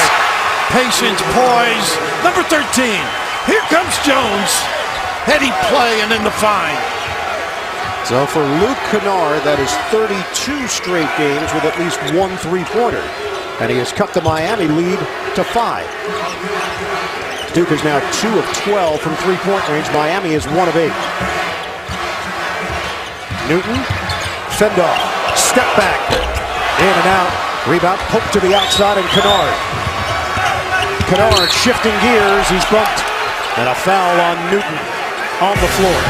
Patience, poise. Number 13. Here comes Jones. Heady play and then the find. So for Luke Kennard, that is 32 straight games with at least 1 3-pointer. And he has cut the Miami lead to 5. Duke is now 2 of 12 from 3-point range. Miami is 1 of 8. Newton, fend off, step back, in and out. Rebound, poke to the outside, and Kennard. Kennard shifting gears, he's bumped. And a foul on Newton on the floor.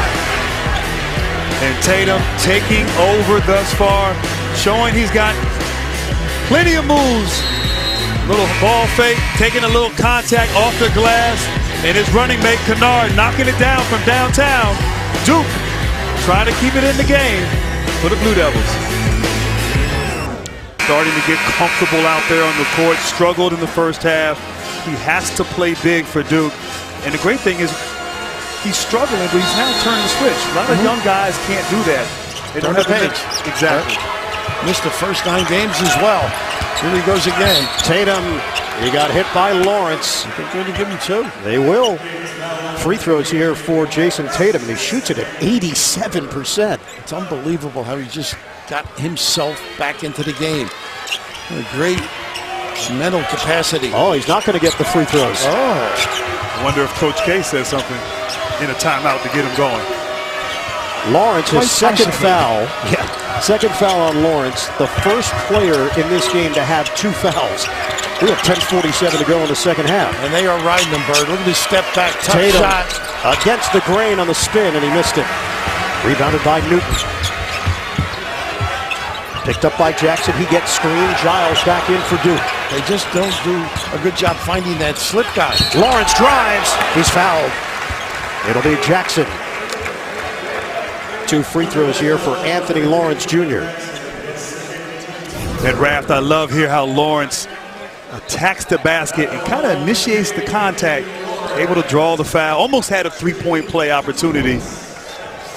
And Tatum taking over thus far, showing he's got plenty of moves. Little ball fake, taking a little contact off the glass, and his running mate Kennard knocking it down from downtown. Duke trying to keep it in the game for the Blue Devils. Starting to get comfortable out there on the court, struggled in the first half. He has to play big for Duke. And the great thing is he's struggling, but he's now turned the switch. A lot of young guys can't do that. They don't have the page. Exactly. Missed the first 9 games as well. Here he goes again. Tatum, he got hit by Lawrence. They're going to give him 2. They will. Free throws here for Jason Tatum, and he shoots it at 87%. It's unbelievable how he just got himself back into the game. A great mental capacity. Oh, he's not going to get the free throws. I wonder if Coach K says something in a timeout to get him going. Lawrence, his Quite second possibly. foul. Yeah, second foul on Lawrence. The first player in this game to have 2 fouls. We have 10:47 to go in the second half. And they are riding him, Bird. Look at this step back, tough Tatum shot. against the grain on the spin, and he missed it. Rebounded by Newton. Picked up by Jackson. He gets screened. Giles back in for Duke. They just don't do a good job finding that slip guy. Lawrence drives. He's fouled. It'll be Jackson. 2 free throws here for Anthony Lawrence Jr. That Raft, I love here how Lawrence attacks the basket and kind of initiates the contact, able to draw the foul, almost had a 3-point play opportunity.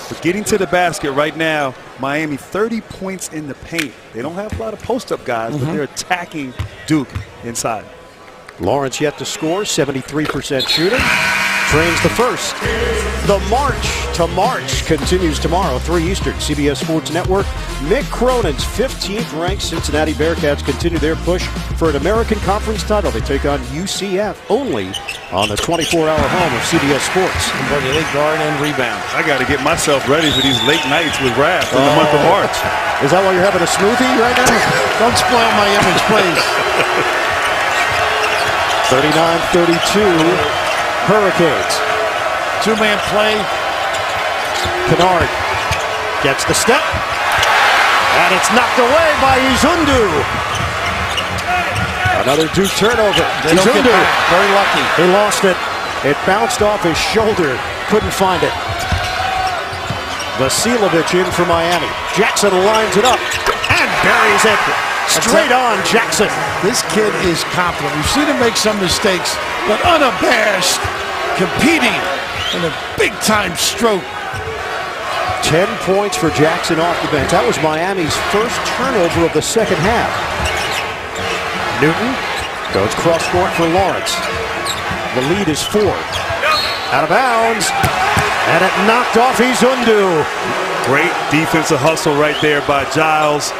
But getting to the basket right now, Miami 30 points in the paint. They don't have a lot of post-up guys, but they're attacking Duke inside. Lawrence yet to score, 73% shooting. Trains the first. The March to March continues tomorrow, 3 Eastern, CBS Sports Network. Mick Cronin's 15th ranked Cincinnati Bearcats continue their push for an American Conference title. They take on UCF only on the 24-hour home of CBS Sports. But they guard and rebound. I got to get myself ready for these late nights with Raft in the month of March. Is that why you're having a smoothie right now? Don't spoil my image, please. 39-32. Hurricanes. 2-man play. Kennard gets the step. And it's knocked away by Izundu. Another Duke turnover. They don't get back. Very lucky. He lost it. It bounced off his shoulder. Couldn't find it. Vasilovic in for Miami. Jackson lines it up and buries it. Straight on Jackson. This kid is confident. We've seen him make some mistakes, but unabashed, competing in a big-time stroke. 10 points for Jackson off the bench. That was Miami's first turnover of the second half. Newton goes cross-court for Lawrence. The lead is 4. Out of bounds. And it knocked off Izundu. Great defensive hustle right there by Giles.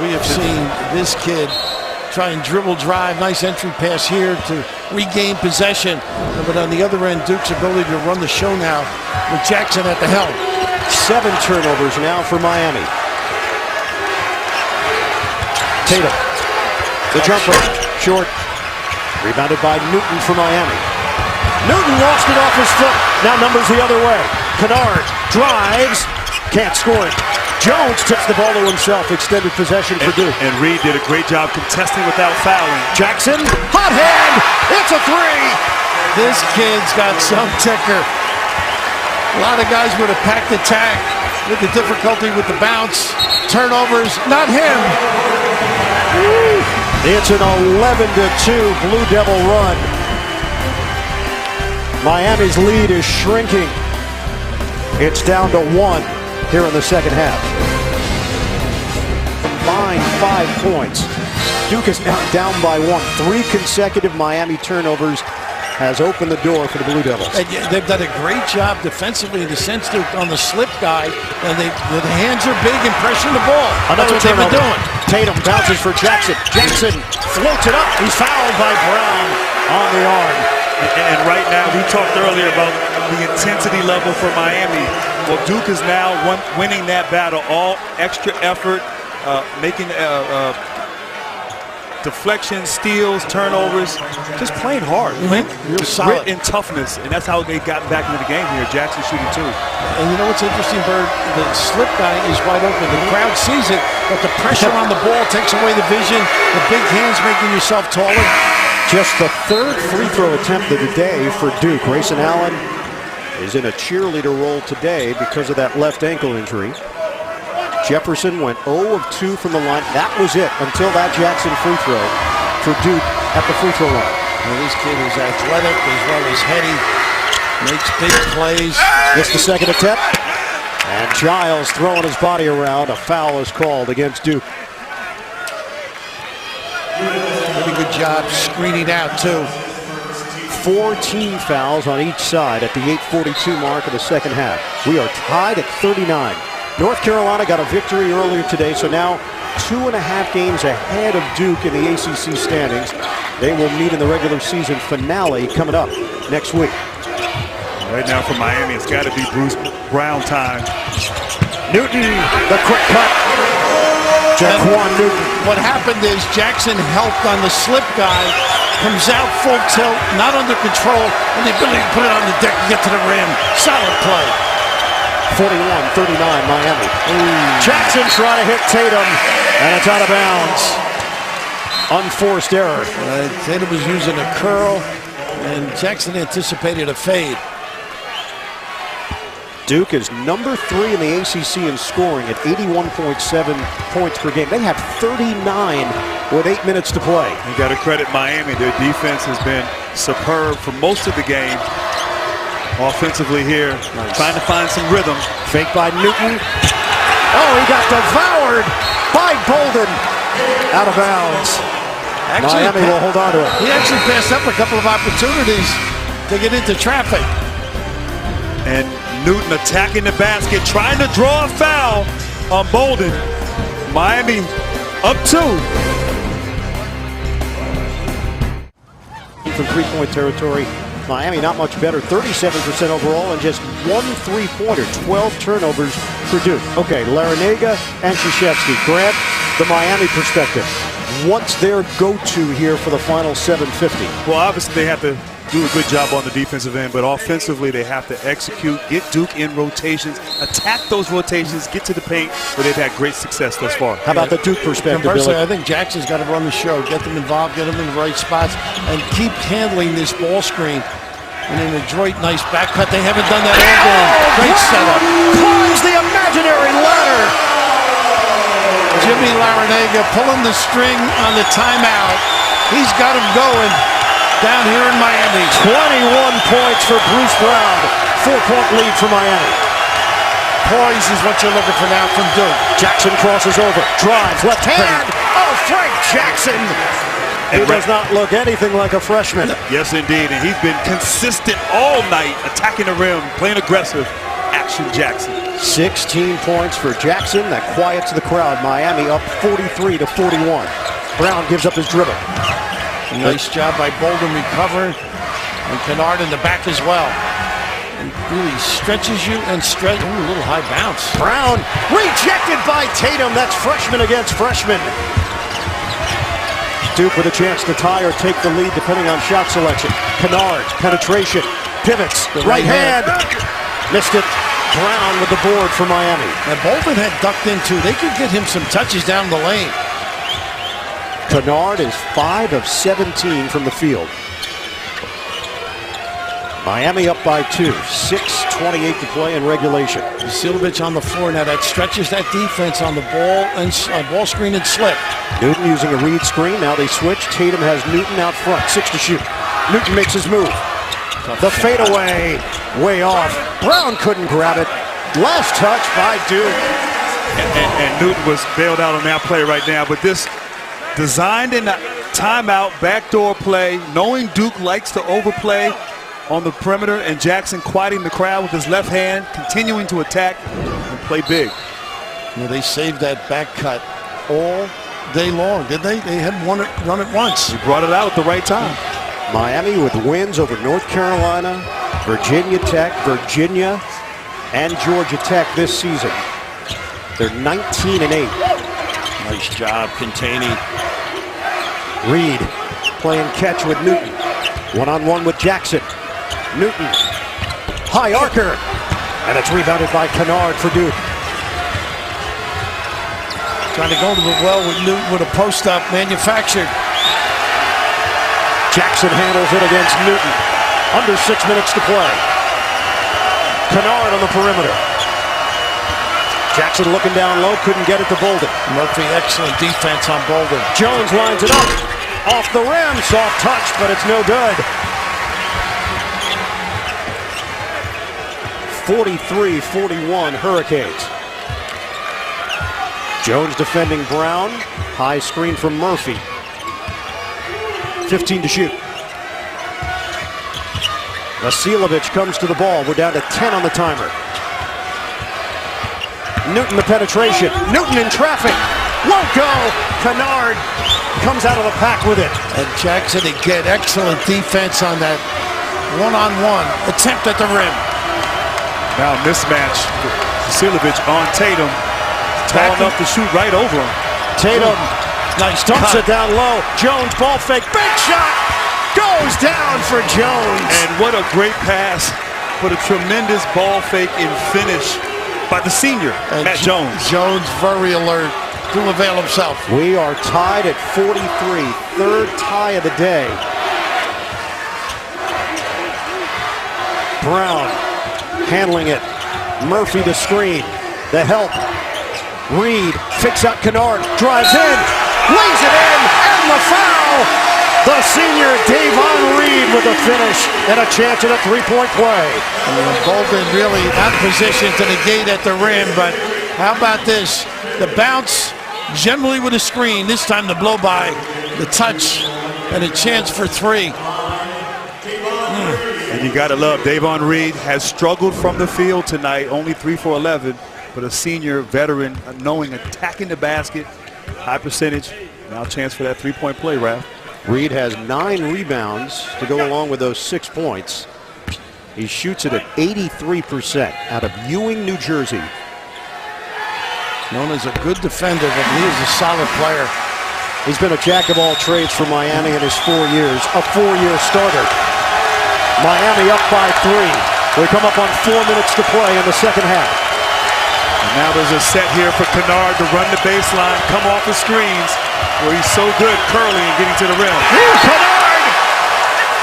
We have seen this kid try and dribble drive. Nice entry pass here to regain possession. But on the other end, Duke's ability to run the show now with Jackson at the helm. 7 turnovers now for Miami. Tatum. The jumper. Short. Rebounded by Newton for Miami. Newton lost it off his foot. Now numbers the other way. Kennard drives. Can't score it. Jones tips the ball to himself. Extended possession for Duke. And Reed did a great job contesting without fouling. Jackson. Hot hand. It's a 3. This kid's got some ticker. A lot of guys would have packed the tag with the difficulty with the bounce. Turnovers, not him. It's an 11-2 Blue Devil run. Miami's lead is shrinking. It's down to 1 here in the second half. Combined 5 points. Duke is now down by 1. 3 consecutive Miami turnovers has opened the door for the Blue Devils. And they've done a great job defensively in the sense they're on the slip guy, and the hands are big and pressuring the ball. That's what they've been doing. Tatum bounces for Jackson. Jackson floats it up. He's fouled by Brown on the arm. And right now, we talked earlier about the intensity level for Miami. Well, Duke is now winning that battle. All extra effort, making deflections, steals, turnovers, just playing hard. Real Just solid. grit and toughness, and that's how they got back into the game here. Jackson shooting 2. And you know what's interesting, Bird? The slip guy is wide open. The crowd sees it, but the pressure on the ball takes away the vision. The big hands making yourself taller. Just the 3rd free throw attempt of the day for Duke. Grayson Allen is in a cheerleader role today because of that left ankle injury. Jefferson went 0 of 2 from the line. That was it until that Jackson free throw for Duke at the free throw line. Well, this kid is athletic as well as heady. Makes big plays. Missed the second attempt. And Giles throwing his body around. A foul is called against Duke. job screening out, too. 4 team fouls on each side at the 8:42 mark of the second half. We are tied at 39. North Carolina got a victory earlier today, so now 2.5 games ahead of Duke in the ACC standings. They will meet in the regular season finale coming up next week. Right now for Miami, it's got to be Bruce Brown time. Newton, the quick cut. Jaquan Newton. What happened is Jackson helped on the slip guy, comes out full tilt, not under control, and the ability to put it on the deck and get to the rim. Solid play. 41-39 Miami. Jackson trying to hit Tatum, and it's out of bounds. Unforced error. Tatum was using a curl, and Jackson anticipated a fade. Duke is number 3 in the ACC in scoring at 81.7 points per game. They have 39 with 8 minutes to play. You got to credit Miami. Their defense has been superb for most of the game. Offensively here, trying to find some rhythm. Fake by Newton. Oh, he got devoured by Bolden. Out of bounds. Miami will hold on to it. He actually passed up a couple of opportunities to get into traffic. And Newton attacking the basket, trying to draw a foul on Bolden. Miami up 2. From three-point territory, Miami not much better, 37% overall, and just 1 3-pointer, 12 turnovers for Duke. Okay, Larinaga and Krzyzewski. Grant, the Miami perspective. What's their go-to here for the final 750? Well, obviously they have to do a good job on the defensive end, but offensively they have to execute, get Duke in rotations, attack those rotations, get to the paint, where they've had great success thus far. How about the Duke perspective, Conversely, Billy? I think Jackson's got to run the show, get them involved, get them in the right spots, and keep handling this ball screen. And an adroit, nice back cut. They haven't done that all game. Great setup. Climbs the imaginary ladder. Jimmy Larinaga pulling the string on the timeout. He's got him going down here in Miami. 21 points for Bruce Brown. 4-point lead for Miami. Poise is what you're looking for now from Duke. Jackson crosses over, drives, left hand. Oh, Frank Jackson. He does not look anything like a freshman. Yes, indeed, and he's been consistent all night, attacking the rim, playing aggressive. Action Jackson. 16 points for Jackson. That quiets the crowd. Miami up 43-41. Brown gives up his dribble. Nice job by Bolden recovering, and Kennard in the back as well. And really stretches you and stretch. Ooh, a little high bounce. Brown rejected by Tatum. That's freshman against freshman. Duke with a chance to tie or take the lead depending on shot selection. Kennard, penetration, pivots, right hand. Missed it. Brown with the board for Miami. And Bolden had ducked into. They could get him some touches down the lane. Kennard is 5 of 17 from the field. Miami up by 2. 6:28 to play in regulation. Vasiljevic on the floor now. That stretches that defense on the ball and ball screen and slip. Newton using a read screen. Now they switch. Tatum has Newton out front. 6 to shoot. Newton makes his move. The fadeaway, way off. Brown couldn't grab it. Last touch by Duke. And Newton was bailed out on that play right now, but this designed in a timeout, backdoor play, knowing Duke likes to overplay on the perimeter, and Jackson quieting the crowd with his left hand, continuing to attack and play big. You know, they saved that back cut all day long, did they? They had run it once. He brought it out at the right time. Miami with wins over North Carolina, Virginia Tech, Virginia, and Georgia Tech this season. They're 19-8. Nice job containing. Reed playing catch with Newton. One-on-one with Jackson. Newton, high archer, and it's rebounded by Kennard for Duke. Trying to go to the well with Newton with a post-up manufactured. Jackson handles it against Newton. Under 6 minutes to play. Kennard on the perimeter. Jackson looking down low, couldn't get it to Bolden. Murphy, excellent defense on Bolden. Jones lines it up. Off the rim, soft touch, but it's no good. 43-41 Hurricanes. Jones defending Brown. High screen from Murphy. 15 to shoot. Vasiljevic comes to the ball. We're down to 10 on the timer. Newton the penetration. Newton in traffic. Won't go. Kennard comes out of the pack with it. And Jackson again, excellent defense on that one-on-one attempt at the rim. Now mismatch. Vasiljevic on Tatum. Tall enough to shoot right over him. Tatum Nice dumps cut. it down low. Jones ball fake. Big shot. Goes down for Jones. And what a great pass. What a tremendous ball fake and finish by the senior, And Matt Jones. Jones very alert to avail himself. We are tied at 43. Third tie of the day. Brown handling it. Murphy the screen. The help. Reed picks out Kennard. Drives in. Lays it in. And the foul. The senior Davon Reed with the finish and a chance at a three-point play. Bolden really out of position to negate at the rim, but how about this? The bounce, generally with a screen. This time the blow by, the touch, and a chance for three. And you got to love, Davon Reed has struggled from the field tonight, only 3 for 11, but a senior veteran, knowing attacking the basket, high percentage. Now a chance for that three-point play, Ralph. Reed has 9 rebounds to go along with those 6 points. He shoots it at 83% out of Ewing, New Jersey. Known as a good defender, but he is a solid player. He's been a jack of all trades for Miami in his 4 years, a 4-year starter. Miami up by 3. We come up on 4 minutes to play in the second half. And now there's a set here for Kennard to run the baseline, come off the screens, where he's so good curling and getting to the rim. Kennard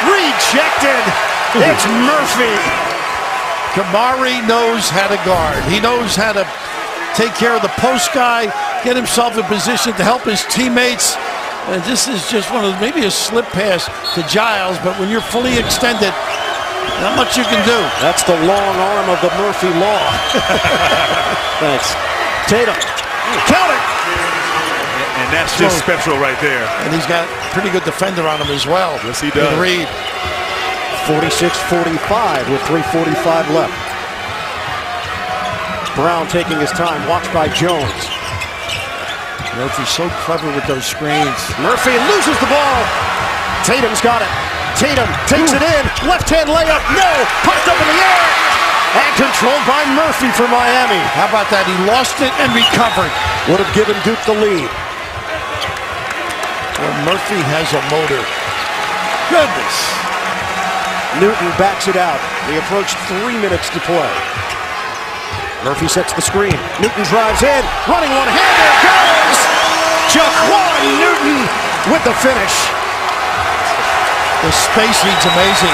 rejected. It's Murphy. Kamari knows how to guard. He knows how to take care of the post guy, get himself in position to help his teammates. And this is just one of maybe a slip pass to Giles, but when you're fully extended, not much you can do. That's the long arm of the Murphy law. Thanks. Tatum. Count it. And that's just special right there. And he's got a pretty good defender on him as well. Yes, he does. In Reed. 46-45 with 3:45 left. Brown taking his time, watched by Jones. Murphy's so clever with those screens. Murphy loses the ball. Tatum's got it. Tatum takes it in. Left-hand layup. No. Pumped up in the air. And controlled by Murphy for Miami. How about that? He lost it and recovered. Would have given Duke the lead. Well, Murphy has a motor. Goodness. Newton backs it out. We approach 3 minutes to play. Murphy sets the screen. Newton drives in. Running one-hander. Goes! Jaquan Newton with the finish. The spacing's amazing.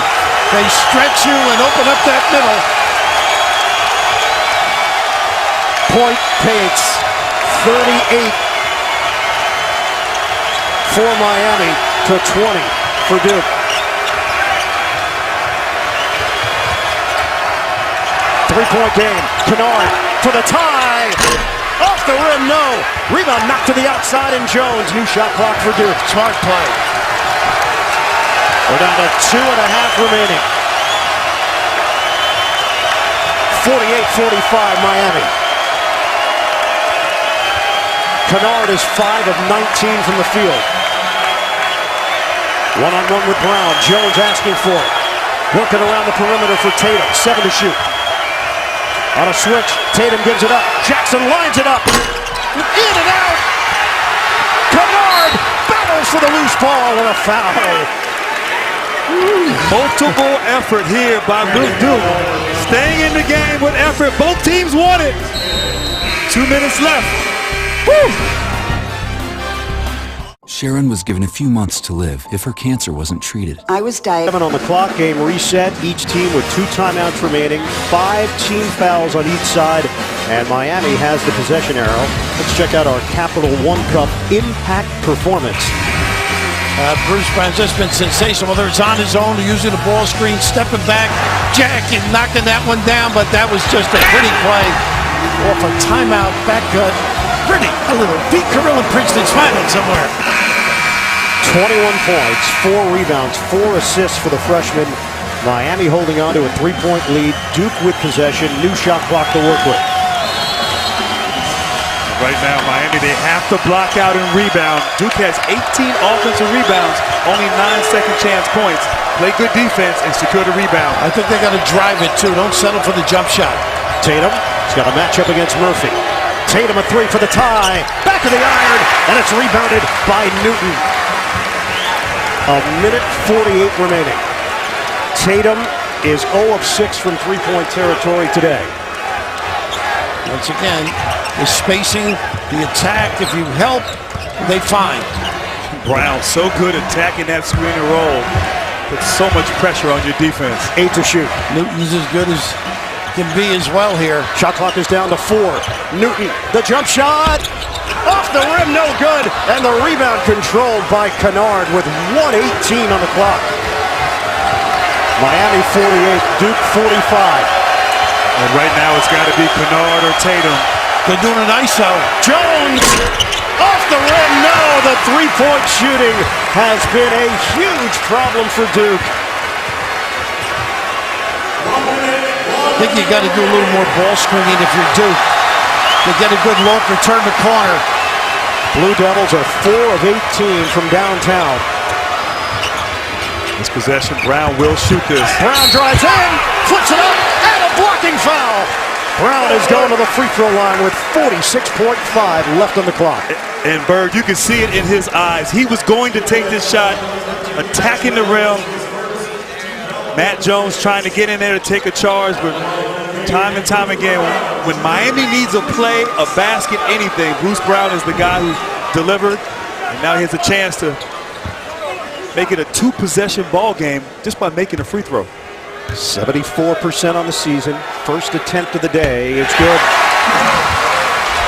They stretch you and open up that middle. Point Pates. 38 for Miami to 20 for Duke. Three-point game. Kennard for the tie. Off the rim, no. Rebound knocked to the outside, and Jones. New shot clock for Duke. Smart play. We're down to 2.5 remaining. 48-45 Miami. Kennard is 5 of 19 from the field. One-on-one with Brown. Jones asking for it. Working around the perimeter for Tatum. 7 to shoot. On a switch, Tatum gives it up. Jackson lines it up. In and out. Kennard battles for the loose ball and a foul. Multiple effort here by Duke. Staying in the game with effort. Both teams want it. 2 minutes left. Woo! Sharon was given a few months to live if her cancer wasn't treated. I was diagnosed. 7 on the clock, game reset. Each team with 2 timeouts remaining. 5 team fouls on each side. And Miami has the possession arrow. Let's check out our Capital One Cup impact performance. Bruce Brown's just been sensational, whether it's on his own or using the ball screen, stepping back, jacking, knocking that one down, but that was just a pretty play off a timeout, back cut. Pretty, a little Pete Carrill and Princeton smiling somewhere. 21 points, 4 rebounds, 4 assists for the freshman. Miami holding on to a 3-point lead. Duke with possession. New shot clock to work with. Right now, Miami, they have to block out and rebound. Duke has 18 offensive rebounds, only 9 second chance points. Play good defense and secure the rebound. I think they got to drive it too. Don't settle for the jump shot. Tatum, he's got a matchup against Murphy. Tatum a 3 for the tie. Back of the iron, and it's rebounded by Newton. A minute 48 remaining. Tatum is 0 of 6 from 3-point territory today. Once again, the spacing, the attack, if you help, they find. Brown so good attacking that screen and roll. Puts so much pressure on your defense. 8 to shoot. Newton's as good as can be as well here. Shot clock is down to 4. Newton, the jump shot. Off the rim, no good. And the rebound controlled by Kennard with 1:18 on the clock. Miami 48, Duke 45. And right now it's got to be Kennard or Tatum. They're doing an ISO. Jones off the rim. No, the 3-point shooting has been a huge problem for Duke. I think you got to do a little more ball screening if you're Duke. To get a good look or turn the corner. Blue Devils are 4 of 18 from downtown. This possession, Brown will shoot this. Brown drives in, flips it up, and a blocking foul. Brown is going to the free throw line with 46.5 left on the clock. And Berg, you can see it in his eyes. He was going to take this shot, attacking the rim. Matt Jones trying to get in there to take a charge, but time and time again, when Miami needs a play, a basket, anything, Bruce Brown is the guy who delivered, and now he has a chance to make it a 2-possession ball game just by making a free throw. 74% on the season. First attempt of the day. It's good.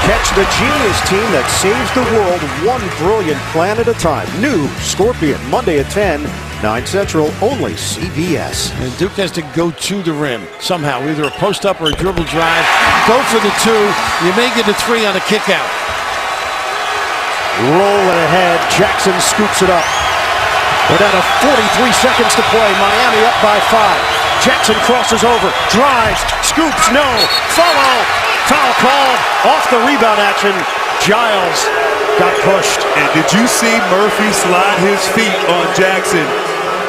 Catch the genius team that saves the world one brilliant plan at a time. New Scorpion, Monday at 10, 9 Central, only CBS. And Duke has to go to the rim somehow, either a post-up or a dribble drive. Go for the 2. You may get a 3 on a kick-out. Rolling ahead. Jackson scoops it up. We're down to 43 seconds to play. Miami up by 5. Jackson crosses over, drives, scoops, no, follow, foul called, off the rebound action. Giles got pushed. And did you see Murphy slide his feet on Jackson?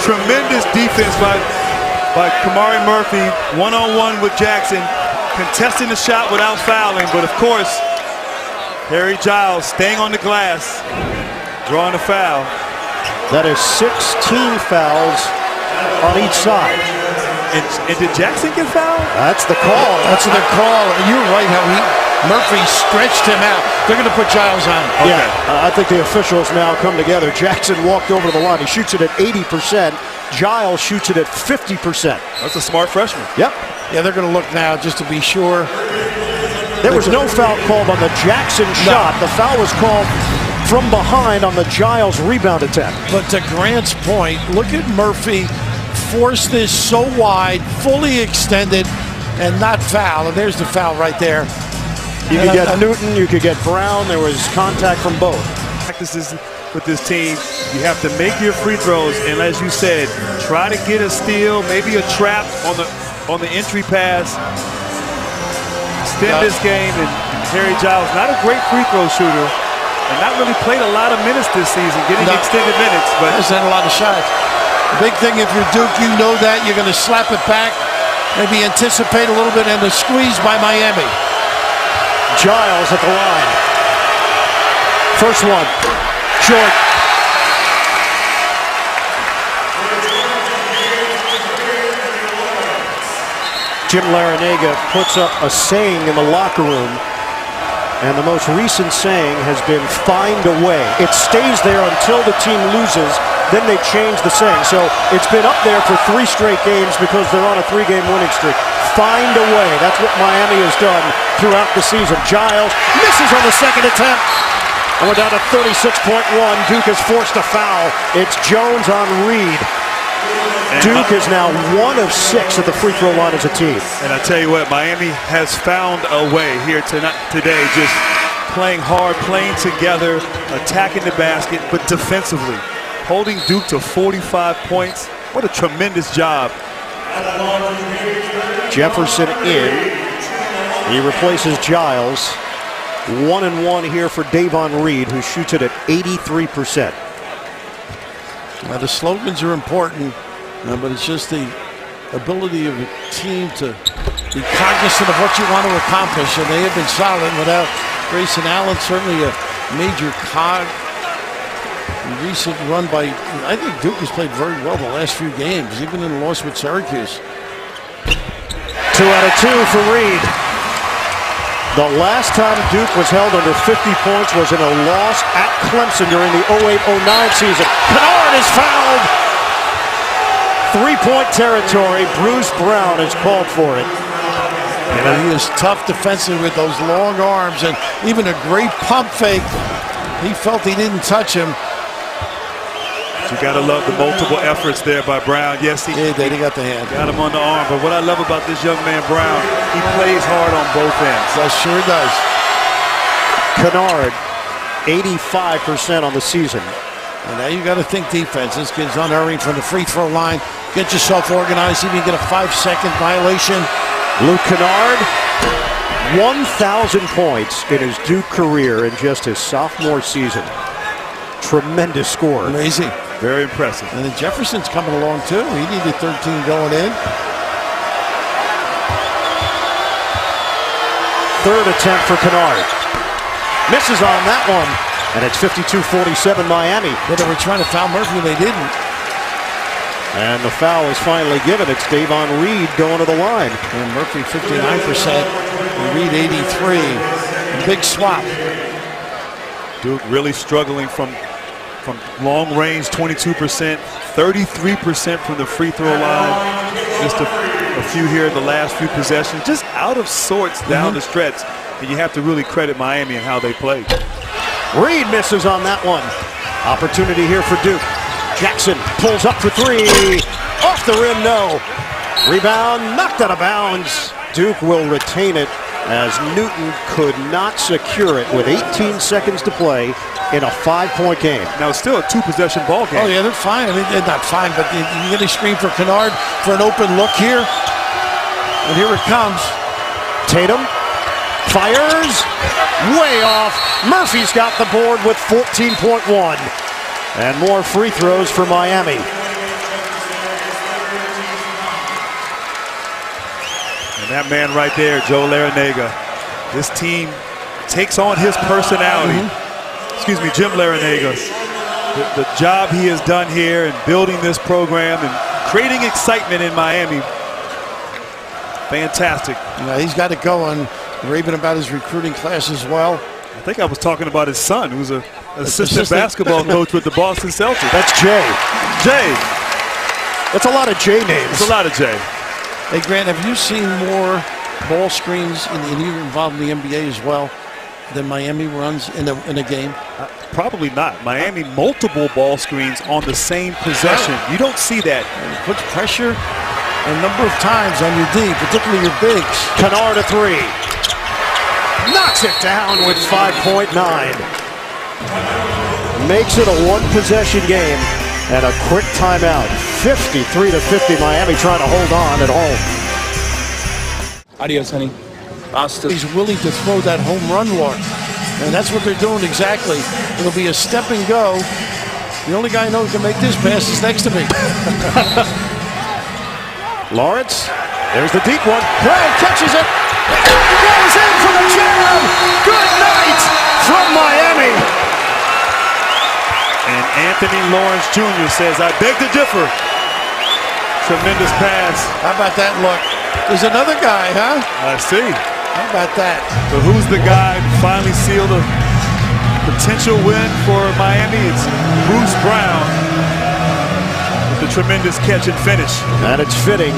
Tremendous defense by Kamari Murphy, one-on-one with Jackson, contesting the shot without fouling, but of course, Harry Giles staying on the glass, drawing a foul. That is 16 fouls on each side. And did Jackson get fouled? That's the call. That's the call. You're right how Murphy stretched him out. They're going to put Giles on. Okay. Yeah, I think the officials now come together. Jackson walked over to the line. He shoots it at 80%. Giles shoots it at 50%. That's a smart freshman. Yep. Yeah, they're going to look now just to be sure. There was no foul called on the Jackson shot. The foul was called from behind on the Giles rebound attempt. But to Grant's point, look at Murphy force this so wide, fully extended, and not foul. And there's the foul right there. You could get Newton, you could get Brown. There was contact from both. Practices with this team, you have to make your free throws, and as you said, try to get a steal, maybe a trap on the entry pass. Extend this game, and Harry Giles, not a great free throw shooter, and not really played a lot of minutes this season, getting extended minutes, but hasn't had a lot of shots. The big thing, if you're Duke, you know that you're going to slap it back, maybe anticipate a little bit, and a squeeze by Miami. Giles at the line. First one, short. Jim Larinaga puts up a saying in the locker room, and the most recent saying has been "find a way." It stays there until the team loses, then they change the saying. So it's been up there for 3 straight games because they're on a 3-game winning streak. Find a way. That's what Miami has done throughout the season. Giles misses on the second attempt. And we're down to 36.1. Duke is forced to foul. It's Jones on Reed. Duke is now 1 of 6 at the free throw line as a team. And I tell you what, Miami has found a way here today, just playing hard, playing together, attacking the basket, but defensively. holding Duke to 45 points. What a tremendous job. Jefferson in. He replaces Giles. 1-1 here for Davon Reed, who shoots it at 83%. Now, the slogans are important, but it's just the ability of a team to be cognizant of what you want to accomplish, and they have been solid without Grayson Allen, certainly a major cog. Recent run by, I think Duke has played very well the last few games, even in the loss with Syracuse. 2 out of 2 for Reed. The last time Duke was held under 50 points was in a loss at Clemson during the 08-09 season. Kennard is fouled. 3-point territory. Bruce Brown has called for it. And he is tough defensively with those long arms and even a great pump fake. He felt he didn't touch him. You got to love the multiple efforts there by Brown. Yes, he got the hand. Got him on the arm. But what I love about this young man, Brown, he plays hard on both ends. That sure does. Kennard, 85% on the season. And now you got to think defense. This kid's unerring from the free throw line. Get yourself organized. See if you get a 5-second violation. Luke Kennard, 1,000 points in his Duke career in just his sophomore season. Tremendous score. Amazing. Very impressive. And then Jefferson's coming along too. He needed 13 going in. Third attempt for Kennard. Misses on that one. And it's 52-47 Miami. Well, they were trying to foul Murphy, they didn't. And the foul is finally given. It's Davon Reed going to the line. And Murphy 59%, and Reed 83%. Big swap. Duke really struggling from long range, 22%, 33% from the free throw line. Just a few here in the last few possessions. Just out of sorts down the stretch. And you have to really credit Miami and how they played. Reed misses on that one. Opportunity here for Duke. Jackson pulls up for 3. Off the rim, no. Rebound, knocked out of bounds. Duke will retain it as Newton could not secure it with 18 seconds to play in a 5-point game. Now it's still a 2-possession ball game. Oh yeah, they're fine. I mean, they're not fine, but you get a screen for Kennard for an open look here. And here it comes. Tatum fires way off. Murphy's got the board with 14.1. And more free throws for Miami. And that man right there, Joe Larrañaga, this team takes on his personality. Excuse me, Jim Larrañaga. The job he has done here in building this program and creating excitement in Miami. Fantastic. Yeah, he's got it going. Raving about his recruiting class as well. I think I was talking about his son, who's an assistant basketball coach with the Boston Celtics. That's Jay. Jay. That's a lot of Jay names. It's a lot of Jay. Hey, Grant, have you seen more ball screens, and you're involved in the NBA as well, than Miami runs in a game? Probably not. Miami, multiple ball screens on the same possession. You don't see that. It puts pressure a number of times on your D, particularly your bigs. Kennard a 3. Knocks it down with 5.9. Makes it a 1-possession game and a quick timeout. 53-50 Miami trying to hold on at home. Adios, honey. Hasta. He's willing to throw that home run walk. And that's what they're doing exactly. It'll be a step and go. The only guy I know who can make this pass is next to me. Lawrence, there's the deep one. Brown catches it. It goes in for the jam. Good night from Miami. And Anthony Lawrence Jr. says, I beg to differ. Tremendous pass. How about that look? There's another guy, huh? I see. How about that? So who's the guy who finally sealed a potential win for Miami? It's Bruce Brown with the tremendous catch and finish. And it's fitting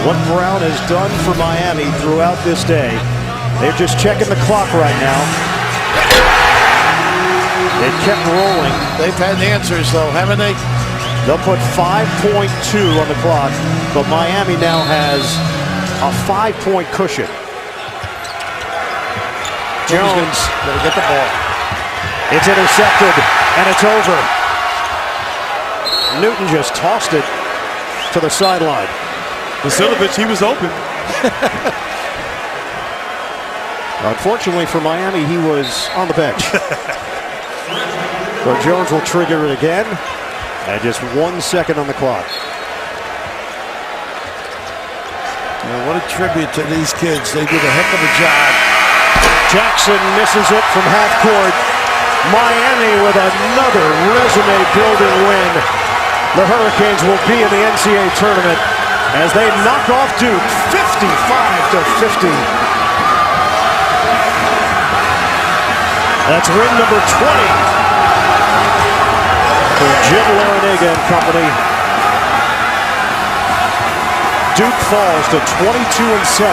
what Brown has done for Miami throughout this day. They're just checking the clock right now. It kept rolling. They've had answers, though, haven't they? They'll put 5.2 on the clock, but Miami now has a 5-point cushion. Jones Gotta get the ball. It's intercepted, and it's over. Newton just tossed it to the sideline. Vasiljevic, he was open. Unfortunately for Miami, he was on the bench. But Jones will trigger it again. And just 1 second on the clock. What a tribute to these kids. They did a heck of a job. Jackson misses it from half court. Miami with another resume-building win. The Hurricanes will be in the NCAA tournament as they knock off Duke 55-50. That's win number 20 for Jim Larrañaga and company. Duke falls to 22-7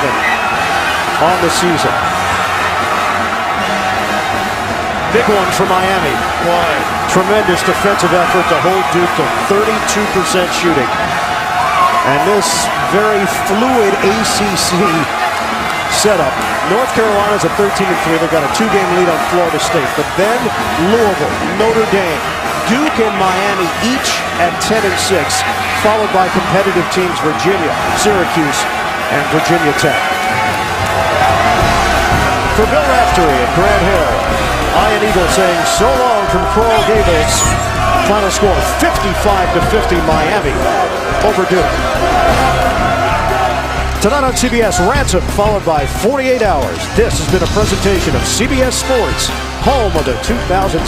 on the season. Big one for Miami. Tremendous defensive effort to hold Duke to 32% shooting. And this very fluid ACC setup. North Carolina's at 13-3. They've got a 2-game lead on Florida State. But then Louisville, Notre Dame, Duke and Miami each at 10-6, followed by competitive teams Virginia, Syracuse, and Virginia Tech. For Bill Raftery at Grant Hill, Ian Eagle saying so long from Coral Gables. Final score 55-50 Miami over Duke. Tonight on CBS, Ransom followed by 48 Hours. This has been a presentation of CBS Sports, home of the 2007.